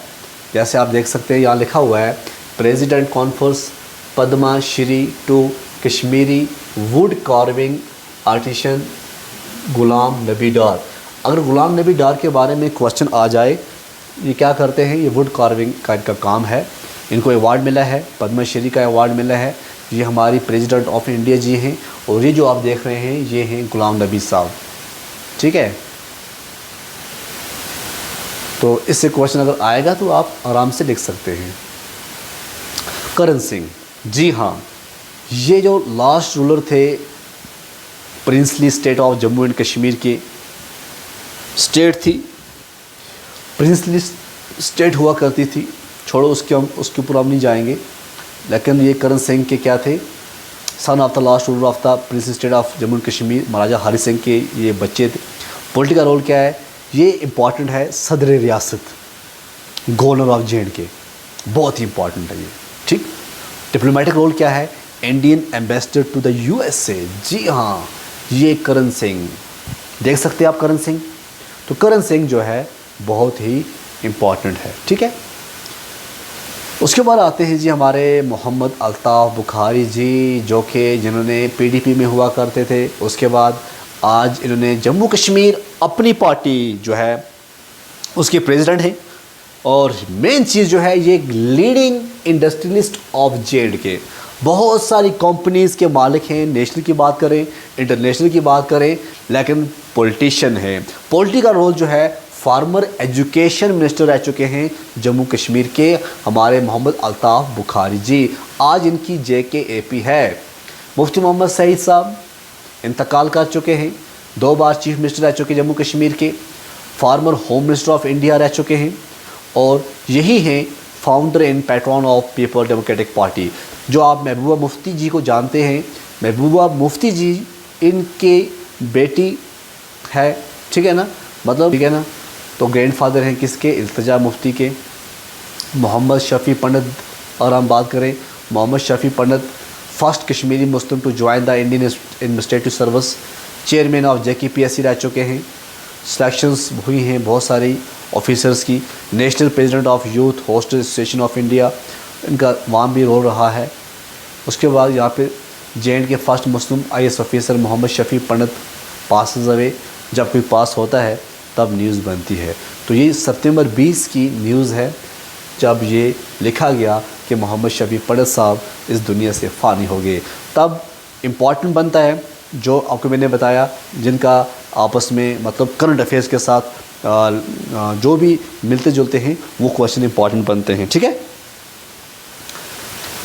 जैसे आप देख सकते हैं यहाँ लिखा हुआ है president confers Padma Shri to Kashmiri wood carving artisan Ghulam Nabi Dar. अगर गुलाम नबी डार के बारे में क्वेश्चन आ जाए, ये क्या करते हैं, ये वुड कार्विंग का इनका काम है. इनको अवार्ड मिला है, पद्मा श्री का अवार्ड मिला है. ये हमारी प्रेसिडेंट ऑफ इंडिया जी हैं और ये जो आप देख रहे हैं ये हैं गुलाम नबी साहब. ठीक है, तो इससे क्वेश्चन अगर आएगा तो आप आराम से लिख सकते हैं. करण सिंह, जी हाँ, ये जो लास्ट रूलर थे princely state of Jammu and Kashmir की स्टेट थी, प्रिंसली स्टेट हुआ करती थी. छोड़ो उसके ऊपर हम नहीं जाएंगे. लेकिन ये करण सिंह के क्या थे, son of the last ruler of the princely state of Jammu and Kashmir, Maharaja Hari Singh के ये बच्चे थे. पॉलिटिकल रोल क्या है, ये इम्पॉर्टेंट है. सदर रियासत, गवर्नर ऑफ JNK, बहुत ही इंपॉर्टेंट है ये. ठीक. डिप्लोमेटिक रोल क्या है, Indian ambassador to the USA. जी हाँ, ये करण सिंह देख सकते हैं आप. करण सिंह, तो करण सिंह जो है बहुत ही इम्पॉर्टेंट है. ठीक है. उसके बाद आते हैं जी हमारे मोहम्मद अल्ताफ़ बुखारी जी, जो कि जिन्होंने PDP में हुआ करते थे. उसके बाद आज इन्होंने जम्मू कश्मीर अपनी पार्टी जो है उसके प्रेसिडेंट हैं. और मेन चीज़ जो है ये लीडिंग इंडस्ट्रियलिस्ट ऑफ JNK, बहुत सारी कंपनीज़ के मालिक हैं. नेशनल की बात करें, इंटरनेशनल की बात करें, लेकिन पॉलिटिशियन है. पॉलिटिकल रोल जो है फार्मर एजुकेशन मिनिस्टर रह चुके हैं जम्मू कश्मीर के हमारे मोहम्मद अल्ताफ़ बुखारी जी. आज इनकी JKAP है. मुफ्ती मोहम्मद सईद साहब इंतकाल कर चुके हैं. 2 बार चीफ मिनिस्टर रह चुके जम्मू कश्मीर के. Farmer home minister of India रह चुके हैं. और यही हैं founder and pattern of people democratic party. जो आप महबूबा मुफ्ती जी को जानते हैं, महबूबा मुफ्ती जी इनके बेटी है. ठीक है ना, मतलब ठीक है ना. तो ग्रैंडफादर हैं किसके, इल्तिजा मुफ्ती के. मोहम्मद शफ़ी पंडित, और हम बात करें Mohammad Shafi Pandit, first Kashmiri Muslim to join the Indian administrative service, chairman of JKPSC रह चुके हैं. सिलेक्शंस हुई हैं बहुत सारी ऑफिसर्स की. National president of youth hostel association of India, इनका वहाँ भी रोल रहा है. उसके बाद यहाँ पे JNK first Muslim IAS officer Mohammad Shafi Pandit pass away. जब कोई पास होता है तब न्यूज़ बनती है. तो ये सितंबर 20 की न्यूज़ है जब ये लिखा गया कि मोहम्मद शफ़ी पंडित साहब इस दुनिया से फ़ानी हो गए. तब इम्पॉर्टेंट बनता है जो आपको मैंने बताया, जिनका आपस में मतलब करंट अफेयर्स के साथ जो भी मिलते जुलते हैं वो क्वेश्चन इंपॉर्टेंट बनते हैं. ठीक है.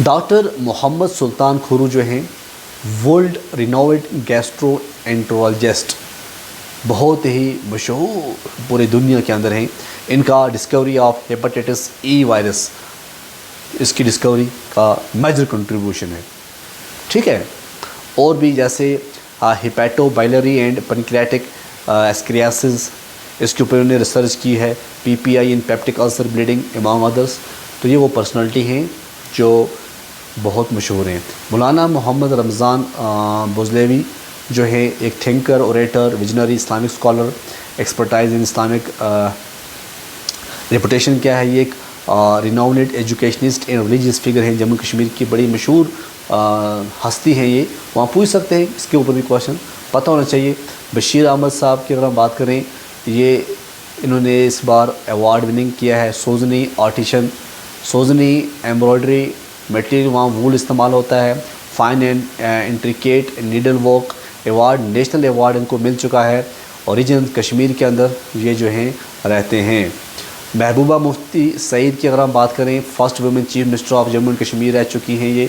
डॉक्टर मोहम्मद सुल्तान खुरू जो हैं वर्ल्ड रिनोवेड गैस्ट्रोएंटरोलॉजिस्ट, बहुत ही मशहूर पूरी दुनिया के अंदर हैं. इनका discovery of hepatitis E virus, इसकी डिस्कवरी का मेजर कंट्रीब्यूशन है. ठीक है. और भी जैसे हिपैटोबाइलरी एंड पैनक्रियाटिक एस्क्रियासिस, इसके ऊपर उन्होंने रिसर्च की है. PPI in peptic ulcer bleeding among others. तो ये वो पर्सनालिटी हैं जो बहुत मशहूर हैं. मौलाना मोहम्मद रमज़ान बुज़लेवी जो है एक thinker, orator, visionary, Islamic scholar, expertise in Islamic. Reputation क्या है, ये एक रिनाउंडेड एजुकेशनिस्ट एंड रिलीजियस फिगर हैं. जम्मू कश्मीर की बड़ी मशहूर हस्ती हैं ये. वहाँ पूछ सकते हैं, इसके ऊपर भी क्वेश्चन पता होना चाहिए. बशीर अहमद साहब की अगर हम बात करें, ये इन्होंने इस बार अवार्ड विनिंग किया है. सोजनी आर्टिशन, सोजनी एम्ब्रॉयडरी मटेरियल वहाँ वूल इस्तेमाल होता है. Fine and intricate needle work award, national award इनको मिल चुका है. ओरिजिन कश्मीर के अंदर ये जो हैं रहते हैं. महबूबा मुफ्ती सईद की अगर हम बात करें, first women chief minister of Jammu and Kashmir रह चुकी हैं ये.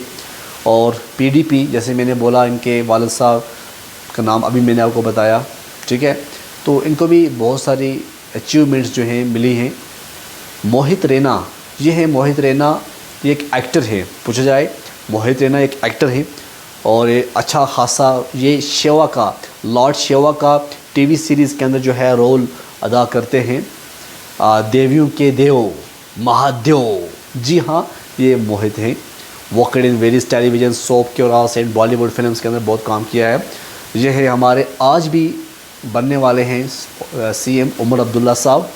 और PDP जैसे मैंने बोला, इनके वालिद साहब जिसका नाम अभी मैंने आपको बताया, ठीक है। तो इनको भी बहुत सारी अचीवमेंट्स जो हैं मिली हैं। मोहित रैना, ये है मोहित रैना, ये एक एक्टर है। पूछा जाए, मोहित रैना एक एक्टर है और ये अच्छा खासा ये शिवा का, लॉर्ड शिवा का टीवी सीरीज़ के अंदर जो है रोल अदा करते हैं। देवियों के देव महादेव, जी हाँ, ये मोहित हैं। Worked in various television soap के और एंड बॉलीवुड फिल्म्स के अंदर बहुत काम किया है। ये है हमारे आज भी बनने वाले हैं सीएम उमर अब्दुल्ला साहब।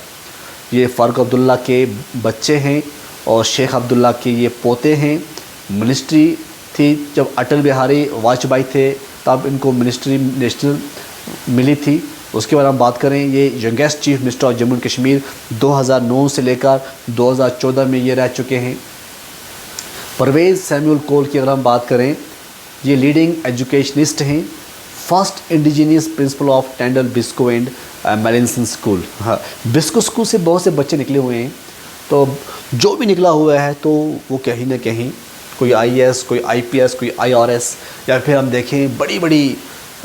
ये फ़ारूक अब्दुल्ला के बच्चे हैं और शेख अब्दुल्ला के ये पोते हैं। मिनिस्ट्री थी जब अटल बिहारी वाजपेयी थे, तब इनको मिनिस्ट्री नेशनल मिली थी। उसके बाद हम बात करें, ये youngest chief minister of Jammu and Kashmir 2009 से लेकर 2014 में ये रह चुके हैं। परवेज़ सैमुअल कोल की अगर हम बात करें, ये लीडिंग एजुकेशनिस्ट हैं। First indigenous principal of Tyndale Biscoe and Mallinson school. हाँ, बिस्को स्कूल से बहुत से बच्चे निकले हुए हैं। तो जो भी निकला हुआ है तो वो कहीं ना कहीं कोई आईएएस, कोई आईपीएस, कोई आईआरएस, या फिर हम देखें बड़ी बड़ी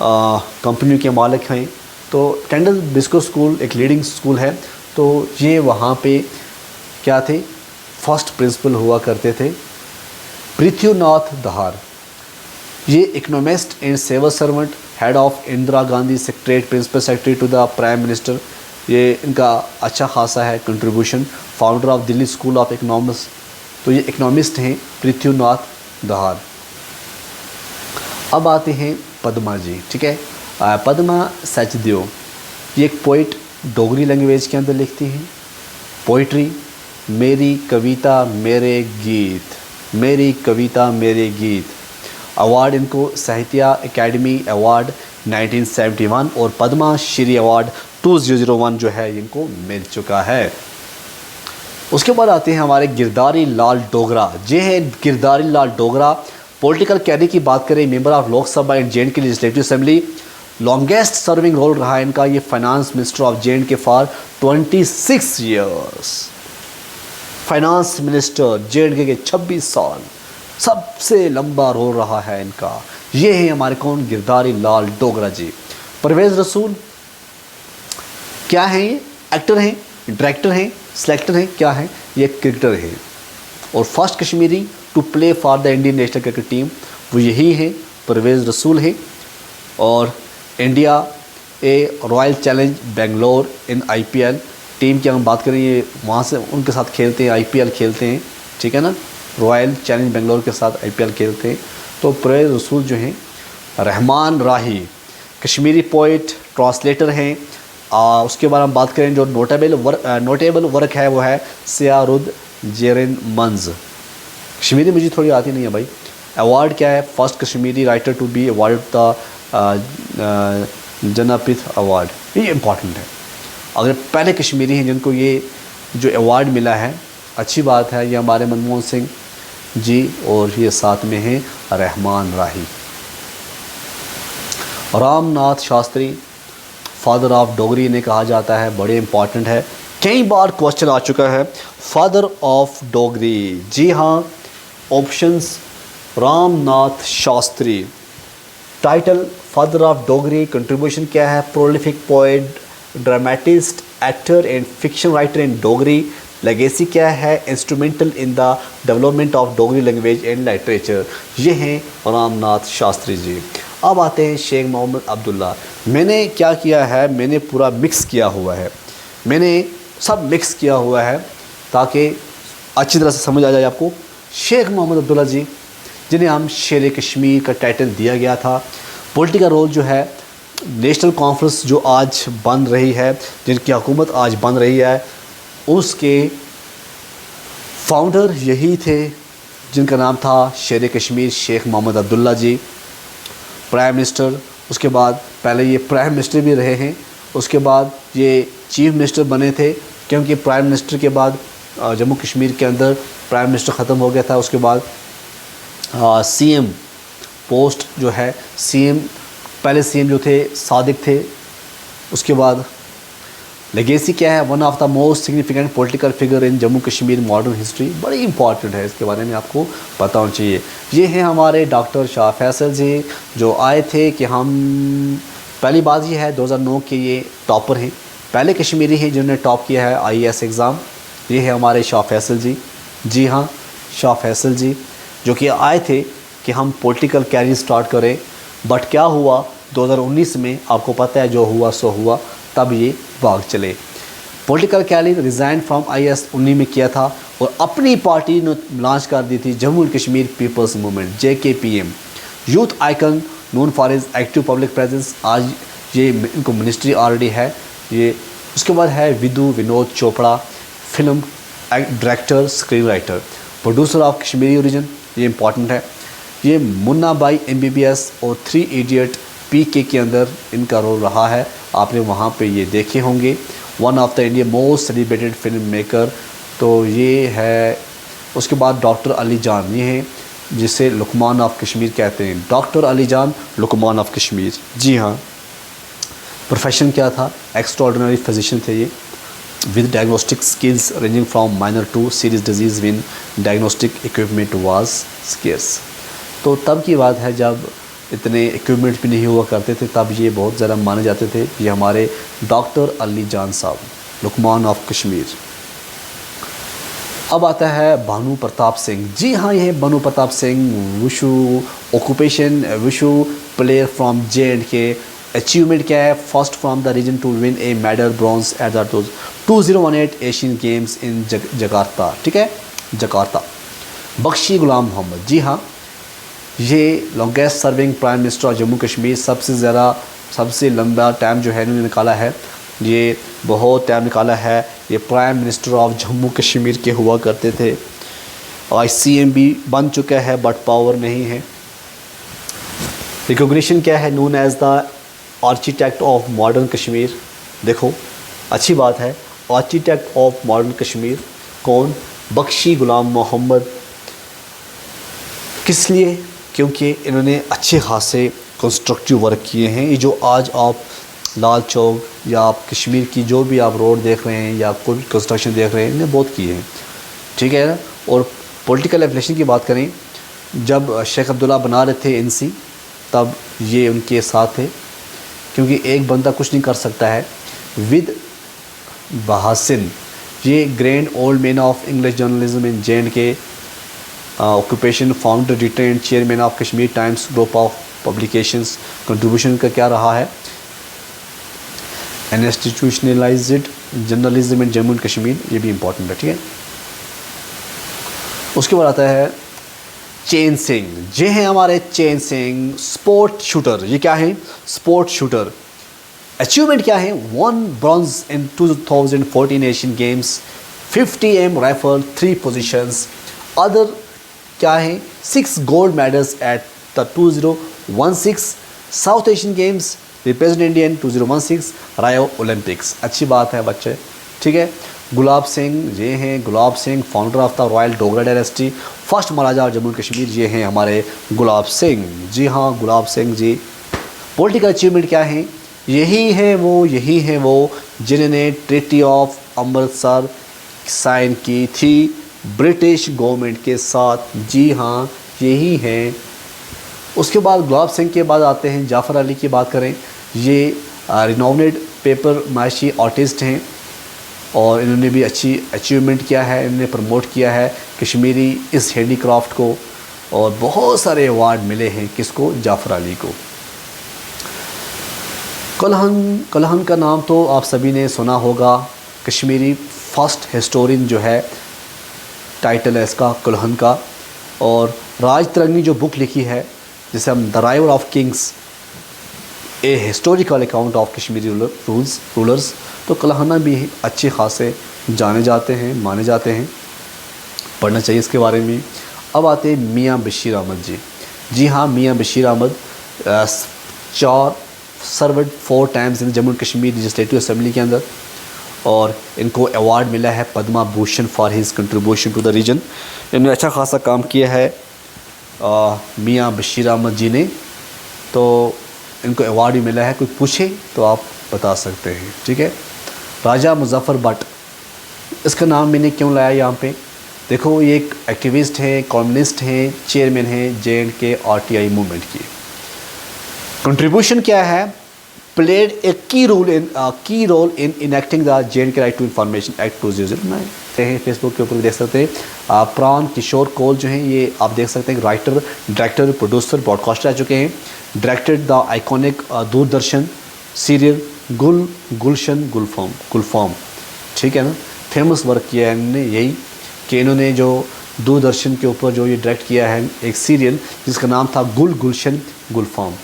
कंपनियों के मालिक हैं। तो टेंडल बिस्को स्कूल एक लीडिंग स्कूल है। तो ये वहाँ पे क्या थे, फर्स्ट प्रिंसिपल हुआ करते थे। पृथ्वीनाथ दहार, ये economist and civil servant, head of Indira Gandhi secretariat, principal secretary to the prime minister. ये इनका अच्छा खासा है contribution. Founder of Delhi School of Economics, तो ये इकोनॉमिस्ट हैं पृथ्वीनाथ दहार। अब आते हैं पद्मा जी, ठीक है। पद्मा सचदेव, ये एक पोइट डोगरी लैंग्वेज के अंदर लिखती हैं पोइट्री। मेरी कविता मेरे गीत, मेरी कविता मेरे गीत। अवार्ड इनको साहित्य अकेडमी अवार्ड 1971 और पद्मा श्री अवार्ड 2001 जो है इनको मिल चुका है। उसके बाद आते हैं हमारे गिरधारी लाल डोगरा। ये है गिरधारी लाल डोगरा। पॉलिटिकल कैरियर की बात करें, member of Lok Sabha and J and K legislative assembly. Longest serving role रहा है इनका, ये finance minister of J and K for 26 years. Finance minister J and K के 26 साल, सबसे लंबा रोल रहा है इनका। ये है हमारे कौन, गिरधारी लाल डोगरा जी। परवेज़ रसूल क्या हैं, ये एक्टर हैं, डायरेक्टर हैं, सेलेक्टर हैं, क्या हैं, ये क्रिकेटर हैं। और first Kashmiri to play for the Indian national cricket team वो यही है, परवेज़ रसूल है। और India A Royal Challenge Bangalore in IPL team की हम बात करें, ये वहाँ से उनके साथ खेलते हैं, आईपीएल खेलते हैं, ठीक है ना। रॉयल चैलेंज बेंगलोर के साथ आईपीएल खेलते हैं। तो परवेज़ रसूल जो हैं। रहमान राही कश्मीरी पोइट, ट्रांसलेटर हैं। उसके बाद हम बात करें जो नोटेबल वर्क है वो है सियारुद जेरिन मंज। कश्मीरी मुझे थोड़ी आती नहीं है भाई। अवार्ड क्या है, first Kashmiri writer to be award the Jnanpith award, ये इम्पॉर्टेंट है। अगर पहले कश्मीरी हैं जिनको ये जो अवार्ड मिला है, अच्छी बात है। ये हमारे मनमोहन सिंह जी और ये साथ में हैं रहमान राही। रामनाथ शास्त्री फादर ऑफ डोगरी इन्हें कहा जाता है, बड़े इम्पॉर्टेंट है। कई बार क्वेश्चन आ चुका है फादर ऑफ डोगरी, जी हाँ, options Ramnath Shastri. Title father of Dogri, contribution क्या है, prolific poet, dramatist, actor and fiction writer in Dogri. Legacy क्या है, instrumental in the development of Dogri language and literature. ये हैं रामनाथ शास्त्री जी। अब आते हैं शेख मोहम्मद अब्दुल्ला। मैंने क्या किया है, मैंने पूरा मिक्स किया हुआ है, मैंने सब मिक्स किया हुआ है ताकि अच्छी तरह से समझ आ जाए आपको। शेख मोहम्मद अब्दुल्ला जी, जिन्हें हम शेर कश्मीर का टाइटल दिया गया था। पॉलिटिकल रोल जो है, नेशनल कॉन्फ्रेंस जो आज बन रही है, जिनकी हुकूमत आज बन रही है, उसके फाउंडर यही थे जिनका नाम था शेर कश्मीर शेख मोहम्मद अब्दुल्ला जी। प्राइम मिनिस्टर, उसके बाद पहले ये प्राइम मिनिस्टर भी रहे हैं, उसके बाद ये चीफ मिनिस्टर बने थे, क्योंकि प्राइम मिनिस्टर के बाद जम्मू कश्मीर के अंदर प्राइम मिनिस्टर ख़त्म हो गया था। उसके बाद सीएम पोस्ट जो है, सीएम पहले सीएम जो थे सादिक थे, उसके बाद लेगेसी क्या है? One of the most significant political figure in Jammu Kashmir modern history. बड़ी इंपॉर्टेंट है, इसके बारे में आपको पता होना चाहिए। ये हैं हमारे डॉक्टर शाह फैसल जी, जो आए थे कि हम, पहली बात ये है 2009 के ये टॉपर हैं, पहले कश्मीरी हैं जिन्होंने टॉप किया है IAS एग्ज़ाम। ये है हमारे शाह फैसल जी। जी हाँ, शाह फैसल जी जो कि आए थे कि हम पॉलिटिकल कैरियर स्टार्ट करें, बट क्या हुआ 2019 में, आपको पता है जो हुआ सो हुआ, तब ये भाग चले। Political career resign from IAS 19 में किया था और अपनी पार्टी ने लॉन्च कर दी थी Jammu and Kashmir people's movement, JKPM, youth icon known for his active public presence. आज ये इनको मिनिस्ट्री ऑलरेडी है ये। उसके बाद है Vidhu Vinod Chopra, film director, screen writer, producer of Kashmiri origin, ये इंपॉर्टेंट है। ये मुन्ना बाई MBBS और 3 इडियट PK के अंदर इनका रोल रहा है, आपने वहाँ पे ये देखे होंगे। One of the India most celebrated film maker, तो ये है। उसके बाद डॉक्टर अली जान, ये हैं जिसे लुकमान ऑफ कश्मीर कहते हैं, डॉक्टर अली जान लुकमान ऑफ कश्मीर। जी हाँ, प्रोफेशन क्या था? एक्स्ट्राऑर्डिनरी फिजिशियन थे ये, with diagnostic skills ranging from minor to serious disease when diagnostic equipment was scarce. तो तब की बात है जब इतने इक्विपमेंट भी नहीं हुआ करते थे, तब ये बहुत ज़्यादा माने जाते थे। ये हमारे डॉक्टर अली जान साहब, लुकमान ऑफ कश्मीर। अब आता है भानु प्रताप सिंह। जी हाँ, ये है Bhanu Pratap Singh, wushu occupation, wushu player from J&K। Achievement क्या है? First from the region to win a medal bronze at the 2018 Asian games in Jakarta. ठीक है, जकार्ता। बख्शी गुलाम मोहम्मद, जी हाँ, ये longest serving prime minister of Jammu Kashmir, सबसे लंबा टाइम जो है इन्होंने निकाला है, ये बहुत टाइम निकाला है। ये prime minister of Jammu Kashmir के हुआ करते थे। ICM भी बन चुका है बट पावर नहीं है। रिकॉग्निशन क्या है? Known as the architect of modern Kashmir. देखो अच्छी बात है, आर्किटेक्ट ऑफ मॉडर्न कश्मीर कौन? बख्शी गुलाम मोहम्मद। किस लिए? क्योंकि इन्होंने अच्छे खासे कंस्ट्रक्टिव वर्क किए हैं। ये जो आज आप लाल चौक या आप कश्मीर की जो भी आप रोड देख रहे हैं या कोई कंस्ट्रक्शन देख रहे हैं, इन्हें बहुत किए हैं। ठीक है ना। और पॉलिटिकल एफिलिएशन की बात करें, जब शेख अब्दुल्ला बना रहे थे NC, तब ये उनके साथ थे, क्योंकि एक बंदा कुछ नहीं कर सकता है। विद बहासिन, ये grand old man of English journalism in J&K, occupation, founder, written chairman of Kashmir Times group of publications. Contribution का क्या रहा है? Institutionalized journalism in Jammu and Kashmir, ये भी इंपॉर्टेंट है। ठीक है। उसके बाद आता है चैन सिंह। ये हैं हमारे चैन सिंह, स्पोर्ट शूटर। ये क्या है? Sport shooter. अचीवमेंट क्या है? 1 bronze in 2014 Asian games, 50 M rifle, 3 positions. Other क्या है? 6 gold medals at the 2016 south Asian games, represent Indian 2016 रायो ओलंपिक्स। अच्छी बात है बच्चे। ठीक है। गुलाब सिंह, ये हैं Gulab Singh, founder of the royal Dogra dynasty, first Maharaja of Jammu Kashmir. ये हैं हमारे गुलाब सिंह। जी हाँ, गुलाब सिंह जी। पॉलिटिकल अचीवमेंट क्या है? यही है वो जिन्होंने ट्रीटी ऑफ अमृतसर साइन की थी ब्रिटिश गवर्नमेंट के साथ। जी हाँ, यही हैं। उसके बाद गुलाब सिंह के बाद आते हैं जाफ़र अली की बात करें। ये रिनोवेड पेपर माशी आर्टिस्ट हैं और इन्होंने भी अच्छी अचीवमेंट किया है। इन्होंने प्रमोट किया है कश्मीरी इस हैंडीक्राफ्ट को और बहुत सारे अवार्ड मिले हैं। किसको? जाफ़र अली को। कलहन का नाम तो आप सभी ने सुना होगा। कश्मीरी फर्स्ट हिस्टोरियन जो है, टाइटल है इसका कलहन का। और राज तरंगी जो बुक लिखी है, जिसे हम the rival of Kings, a historical account of Kashmiri rulers, तो कलहना भी अच्छे खासे जाने जाते हैं, माने जाते हैं, पढ़ना चाहिए इसके बारे में। अब आते हैं मियाँ बशीर अहमद जी। जी हाँ, Mian Bashir Ahmed served 4 times in Jammu Kashmir legislative assembly के अंदर, और इनको अवार्ड मिला है Padma Bhushan for his contribution to the region. इन्होंने अच्छा खासा काम किया है मियाँ बशीर अहमद जी ने, तो इनको अवार्ड भी मिला है। कोई पूछे तो आप बता सकते हैं। ठीक है। राजा मुजफ्फर भट्ट, इसका नाम मैंने क्यों लाया यहाँ पे? देखो ये एक एक्टिविस्ट हैं, कम्युनिस्ट हैं, चेयरमैन हैं JNK RTI मूवमेंट की। कंट्रीब्यूशन क्या है? Played a key role in enacting the JNK right to information act 2009 हैं। फेसबुक के ऊपर देख सकते हैं। प्राण किशोर कौल जो हैं, ये आप देख सकते हैं राइटर, डायरेक्टर, प्रोड्यूसर, ब्रॉडकास्टर रह चुके हैं। Directed the iconic Doordarshan serial Gulshan Gulfam, ठीक है ना। फेमस वर्क किया है इन्होंने, यही कि इन्होंने जो दूरदर्शन के ऊपर जो ये डायरेक्ट किया है एक सीरियल जिसका नाम था Gulshan Gulfam.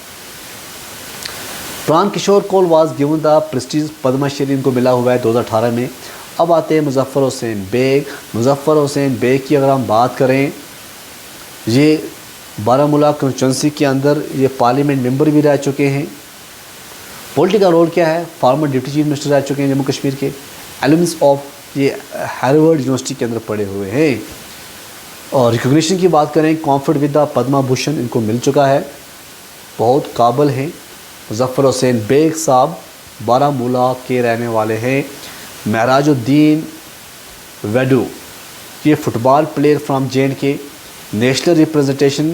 Pran Kishore Kaul was given the prestige Padma Shri, इनको मिला हुआ है 2018 में। अब आते हैं मुजफ्फर हुसैन बेग। मुजफ्फर हुसैन बेग की अगर हम बात करें, ये बारामूला कॉन्स्टिट्यूंसी के अंदर ये पार्लियामेंट मेंबर भी रह चुके हैं। पॉलिटिकल रोल क्या है? फॉर्मर डिप्टी चीफ मिनिस्टर रह चुके हैं जम्मू कश्मीर के। एलुमनस ऑफ ये हार्वर्ड यूनिवर्सिटी के अंदर पढ़े हुए हैं। और रिकॉग्निशन की बात करें, conferred with the Padma Bhushan इनको मिल चुका है, बहुत काबिल हैं। मुजफ्फर हुसैन बेग साहब बारामूला के रहने वाले हैं। महराजुद्दीन वेडू, ये football player from JNK, national representation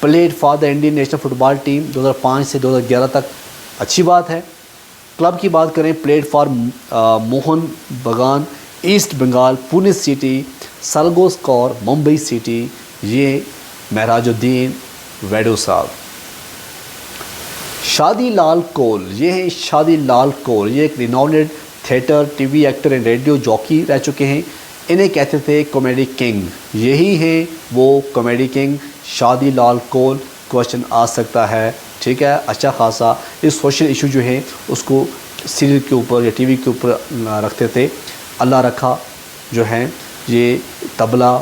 played for the Indian national football team 2005 से 2011 तक, अच्छी बात है। क्लब की बात करें, played for Mohun Bagan, East Bengal, Pune City, Salgaocar, Mumbai City, ये महराजुद्दीन वेडू साहब। शादी लाल कौल, ये हैं शादी लाल कौल, ये एक renowned theatre, TV actor and radio jockey रह चुके हैं। इन्हें कहते थे कॉमेडी किंग, यही हैं वो कॉमेडी किंग शादी लाल कौल। क्वेश्चन आ सकता है, ठीक है, अच्छा खासा। इस सोशल इशू जो है उसको सीरियल के ऊपर या टीवी के ऊपर रखते थे। अल्लाह रखा जो हैं ये tabla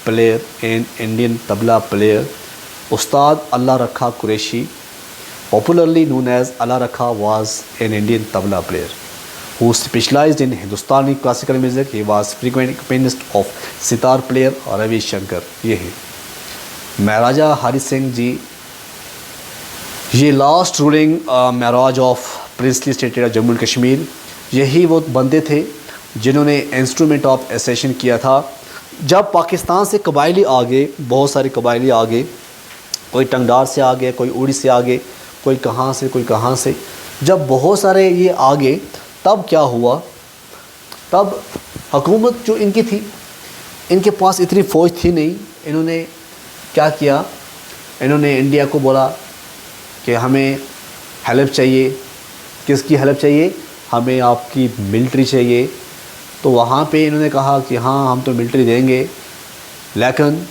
player and Indian tabla player, उस्ताद अल्लाह रखा Qureshi, popularly known as Allah Rakha, was an Indian tabla player who specialized in Hindustani classical music. He was frequent accompanist of sitar player Ravi Shankar। ये है महाराजा हरि सिंह जी, ये last ruling Maharaj of princely state of Jammu and Kashmir. यही वो बंदे थे जिन्होंने instrument of assertion किया था। जब पाकिस्तान से कबायली आ गए, बहुत सारे कबायली आ गए, कोई टंगडार से आ गए, कोई उड़ी से आ गए, कोई कहाँ से कोई कहाँ से। जब बहुत सारे ये आ गए तब क्या हुआ, तब हुकूमत जो इनकी थी, इनके पास इतनी फ़ौज थी नहीं। इन्होंने क्या किया, इन्होंने इंडिया को बोला कि हमें हेल्प चाहिए। किसकी हेल्प चाहिए? हमें आपकी मिलिट्री चाहिए। तो वहाँ पे इन्होंने कहा कि हाँ हम तो मिलिट्री देंगे, लेकिन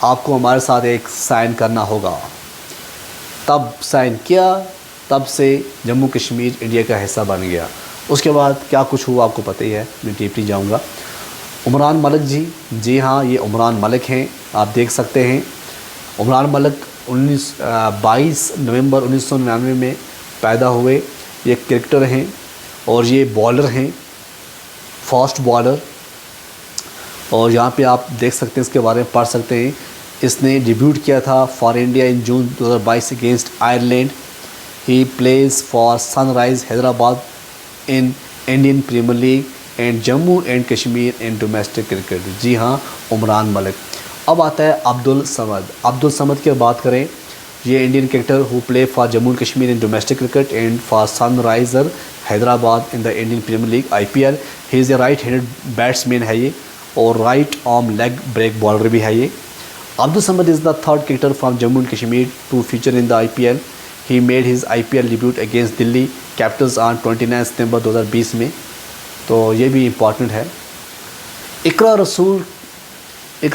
आपको हमारे साथ एक साइन करना होगा। तब साइन किया, तब से जम्मू कश्मीर इंडिया का हिस्सा बन गया। उसके बाद क्या कुछ हुआ आपको पता ही है, मैं डीपली जाऊंगा। उमरान मलिक जी हाँ, ये उमरान मलिक हैं, आप देख सकते हैं। उमरान मलिक 22 नवंबर 1999 में पैदा हुए। ये क्रिकेटर हैं और ये बॉलर हैं, फास्ट बॉलर। और यहाँ पे आप देख सकते हैं, इसके बारे में पढ़ सकते हैं। इसने डेब्यूट किया था for India in June 2022 against Ireland. He plays for Sunrise Hyderabad in Indian Premier League and Jammu and Kashmir in domestic cricket. जी हाँ, उमरान मलिक। अब आता है अब्दुल समद। अब्दुल समद की बात करें, ये Indian cricketer who play for Jammu and Kashmir in domestic cricket and for Sunriser Hyderabad in the Indian Premier League IPL। He is a right handed batsman है ये, और right arm leg break bowler भी है ये। Abdul Samad is the third cricketer from Jammu and Kashmir to feature in the IPL. He made his IPL debut against Delhi Capitals on 29 सितंबर 2020 में, तो ये भी इम्पॉर्टेंट है। इकरा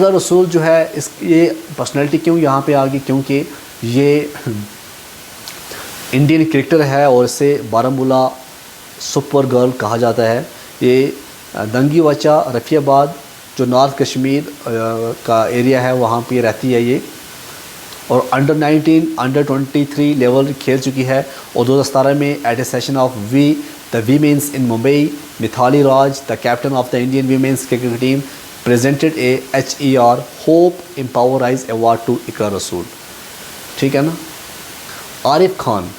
रसूल जो है, इस ये पर्सनैलिटी क्यों यहाँ पे आ गई, क्योंकि ये इंडियन क्रिकेटर है और इसे बारामूला सुपर गर्ल कहा जाता है। ये दंगी वचा रफ़ियाबाद जो नॉर्थ कश्मीर का एरिया है वहाँ पे रहती है ये, और अंडर 19 अंडर 23 लेवल खेल चुकी है। और 2017 में at a session of the women's in Mumbai, Mithali Raj the captain of the Indian women's cricket team presented a HER hope empowerise award to Iqra Rasool. ठीक है ना। आरिफ खान,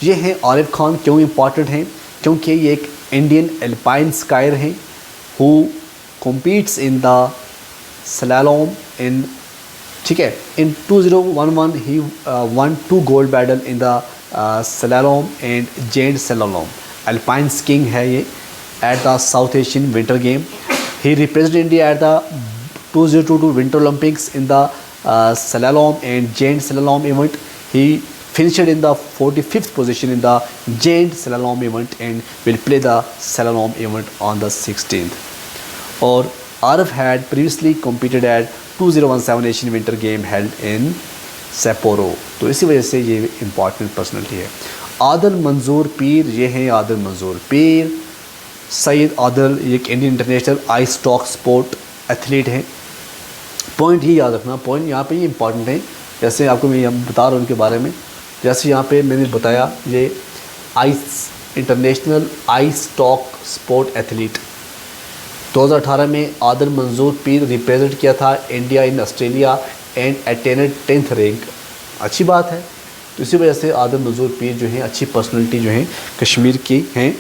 ये हैं आरिफ खान। क्यों इम्पॉर्टेंट हैं? क्योंकि ये एक इंडियन एल्पाइन स्कायर हैं who competes in the slalom in, ठीक है, in 2011 he won 2 gold medal in the slalom and giant slalom. Alpine skiing है ये at the South Asian Winter Game. He represented India at the 2022 Winter Olympics in the slalom and giant slalom event. He finished in the 45th position in the giant slalom event and will play the slalom event on the 16th. और Arif had previously competed at 2017 Asian winter game held in Sapporo. तो इसी वजह से ये important personality है। आदिल मंजूर पीर, ये हैं आदिल मंजूर पीर। सैयद आदिल ये एक Indian international ice stock sport athlete हैं। पॉइंट ही याद रखना, पॉइंट यहाँ पे ये इंपॉर्टेंट है। जैसे आपको मैं बता रहा हूँ उनके बारे में, जैसे यहाँ पे मैंने बताया ये ice international ice stock sport athlete 2018 में आदिल मंजूर पीर रिप्रेजेंट किया था India in Australia and attended 10th rank. अच्छी बात है। तो इसी वजह से आदिल मंजूर पीर जो हैं अच्छी पर्सनैलिटी जो हैं कश्मीर की हैं।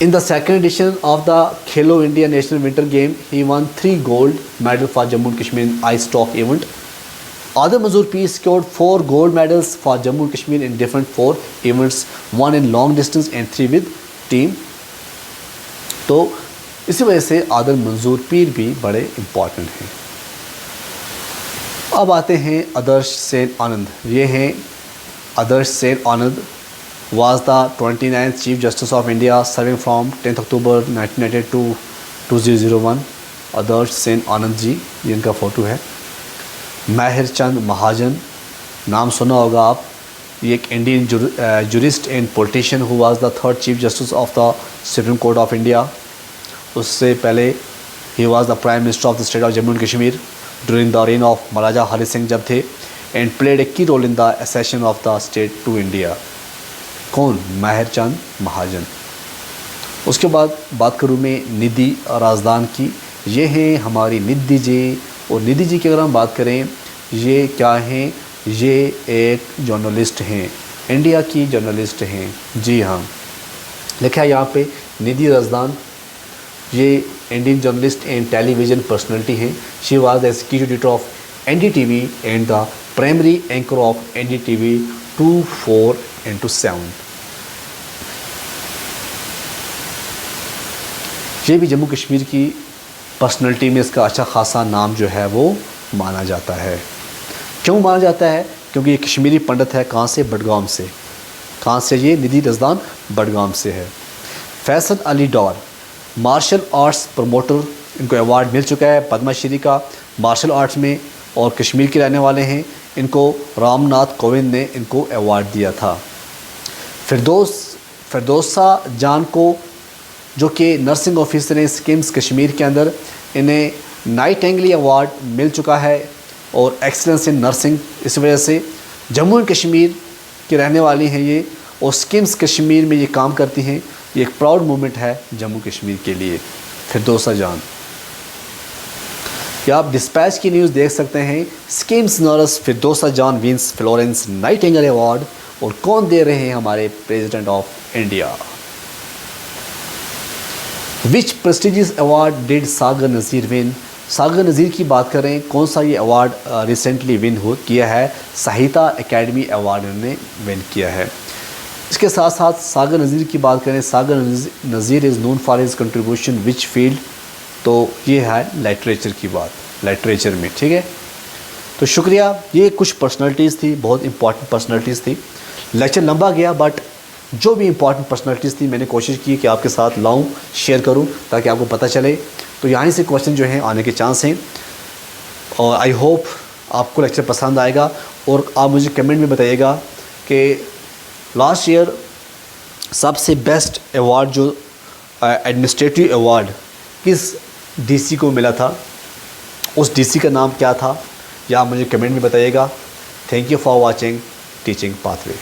In the second edition of the Khelo India national winter game he won 3 gold medal for Jammu and Kashmir ice stock event. Adil Manzoor Peer scored 4 gold medals for Jammu and Kashmir in different 4 events, 1 in long distance and 3 with team. तो इसी वजह से आदिल मंजूर पीर भी बड़े important हैं। अब आते हैं आदर्श सेन आनंद। ये हैं Adarsh Sen Anand was the 29th chief justice of India serving from 10 October 1998 to 2001। Adarsh Sen Anand ji, ये इनका फ़ोटो है। माहिर चंद महाजन, नाम सुना होगा आप, ये एक Indian jurist and politician who was the 3rd chief justice of the supreme court of India. उससे पहले he was the prime minister of the state of Jammu and Kashmir during the reign of Maharaja Hari Singh जब थे, and played a key role in the accession of the state to India. कौन? माहिर चंद महाजन। उसके बाद बात करूँ मैं निधि राजदान की। ये हैं हमारी निधि जी। और निधि जी की अगर हम बात करें, ये क्या हैं? ये एक जर्नलिस्ट हैं, इंडिया की जर्नलिस्ट हैं। जी हाँ, लिखा है यहाँ पे निधि राजदान। ये Indian journalist and television personality हैं। She was the executive editor of NDTV and the primary anchor of NDTV 2, 4 and 7। ये भी जम्मू कश्मीर की पर्सनैलिटी में इसका अच्छा खासा नाम जो है वो माना जाता है। क्यों माना जाता है? क्योंकि ये कश्मीरी पंडित है। कहाँ से? बडगाम से। कहाँ से? ये निधि राजदान बडगाम से है। Faisal Ali Dar, martial arts promoter, इनको अवार्ड मिल चुका है पद्मश्री का मार्शल आर्ट्स में, और कश्मीर के रहने वाले हैं। इनको रामनाथ कोविंद ने इनको अवार्ड दिया था। फिरदौसा जान को, जो कि नर्सिंग ऑफिसर हैं स्किम्स कश्मीर के अंदर, इन्हें नाइटिंगेल अवार्ड मिल चुका है और एक्सीलेंस इन नर्सिंग। इस वजह से जम्मू एंड कश्मीर की रहने वाली हैं ये, और स्किम्स कश्मीर में ये काम करती हैं। ये एक प्राउड मोमेंट है जम्मू कश्मीर के लिए। फिरदौसा जान, या आप डिस्पैच की न्यूज़ देख सकते हैं। स्किम्स नर्स फिरदौसा जान विंस फ्लोरेंस नाइटिंगेल अवार्ड, और कौन दे रहे हैं? हमारे president of India. Which prestigious award did Sagar Nazir win? Sagar Nazir की बात करें, कौन सा ये अवार्ड रिसेंटली विन किया है? साहित्य अकेडमी अवार्ड उन्होंने विन किया है। इसके साथ साथ सागर नज़ीर की बात करें, Sagar Nazir is known for his contribution which field? तो ये है लिटरेचर की बात, लिटरेचर में। ठीक है, तो शुक्रिया। ये कुछ पर्सनालिटीज़ थी, बहुत इंपॉर्टेंट पर्सनालिटीज़ थी। लेक्चर लंबा गया, बट जो भी इंपॉर्टेंट पर्सनालिटीज़ थी मैंने कोशिश की कि आपके साथ लाऊं, शेयर करूं, ताकि आपको पता चले। तो यहाँ से क्वेश्चन जो हैं आने के चांस हैं, और आई होप आपको लेक्चर पसंद आएगा। और आप मुझे कमेंट में बताइएगा कि लास्ट ईयर सबसे बेस्ट अवार्ड जो एडमिनिस्ट्रेटिव अवार्ड किस DC को मिला था, उस DC का नाम क्या था, या आप मुझे कमेंट में बताइएगा। Thank you for watching teaching pathway.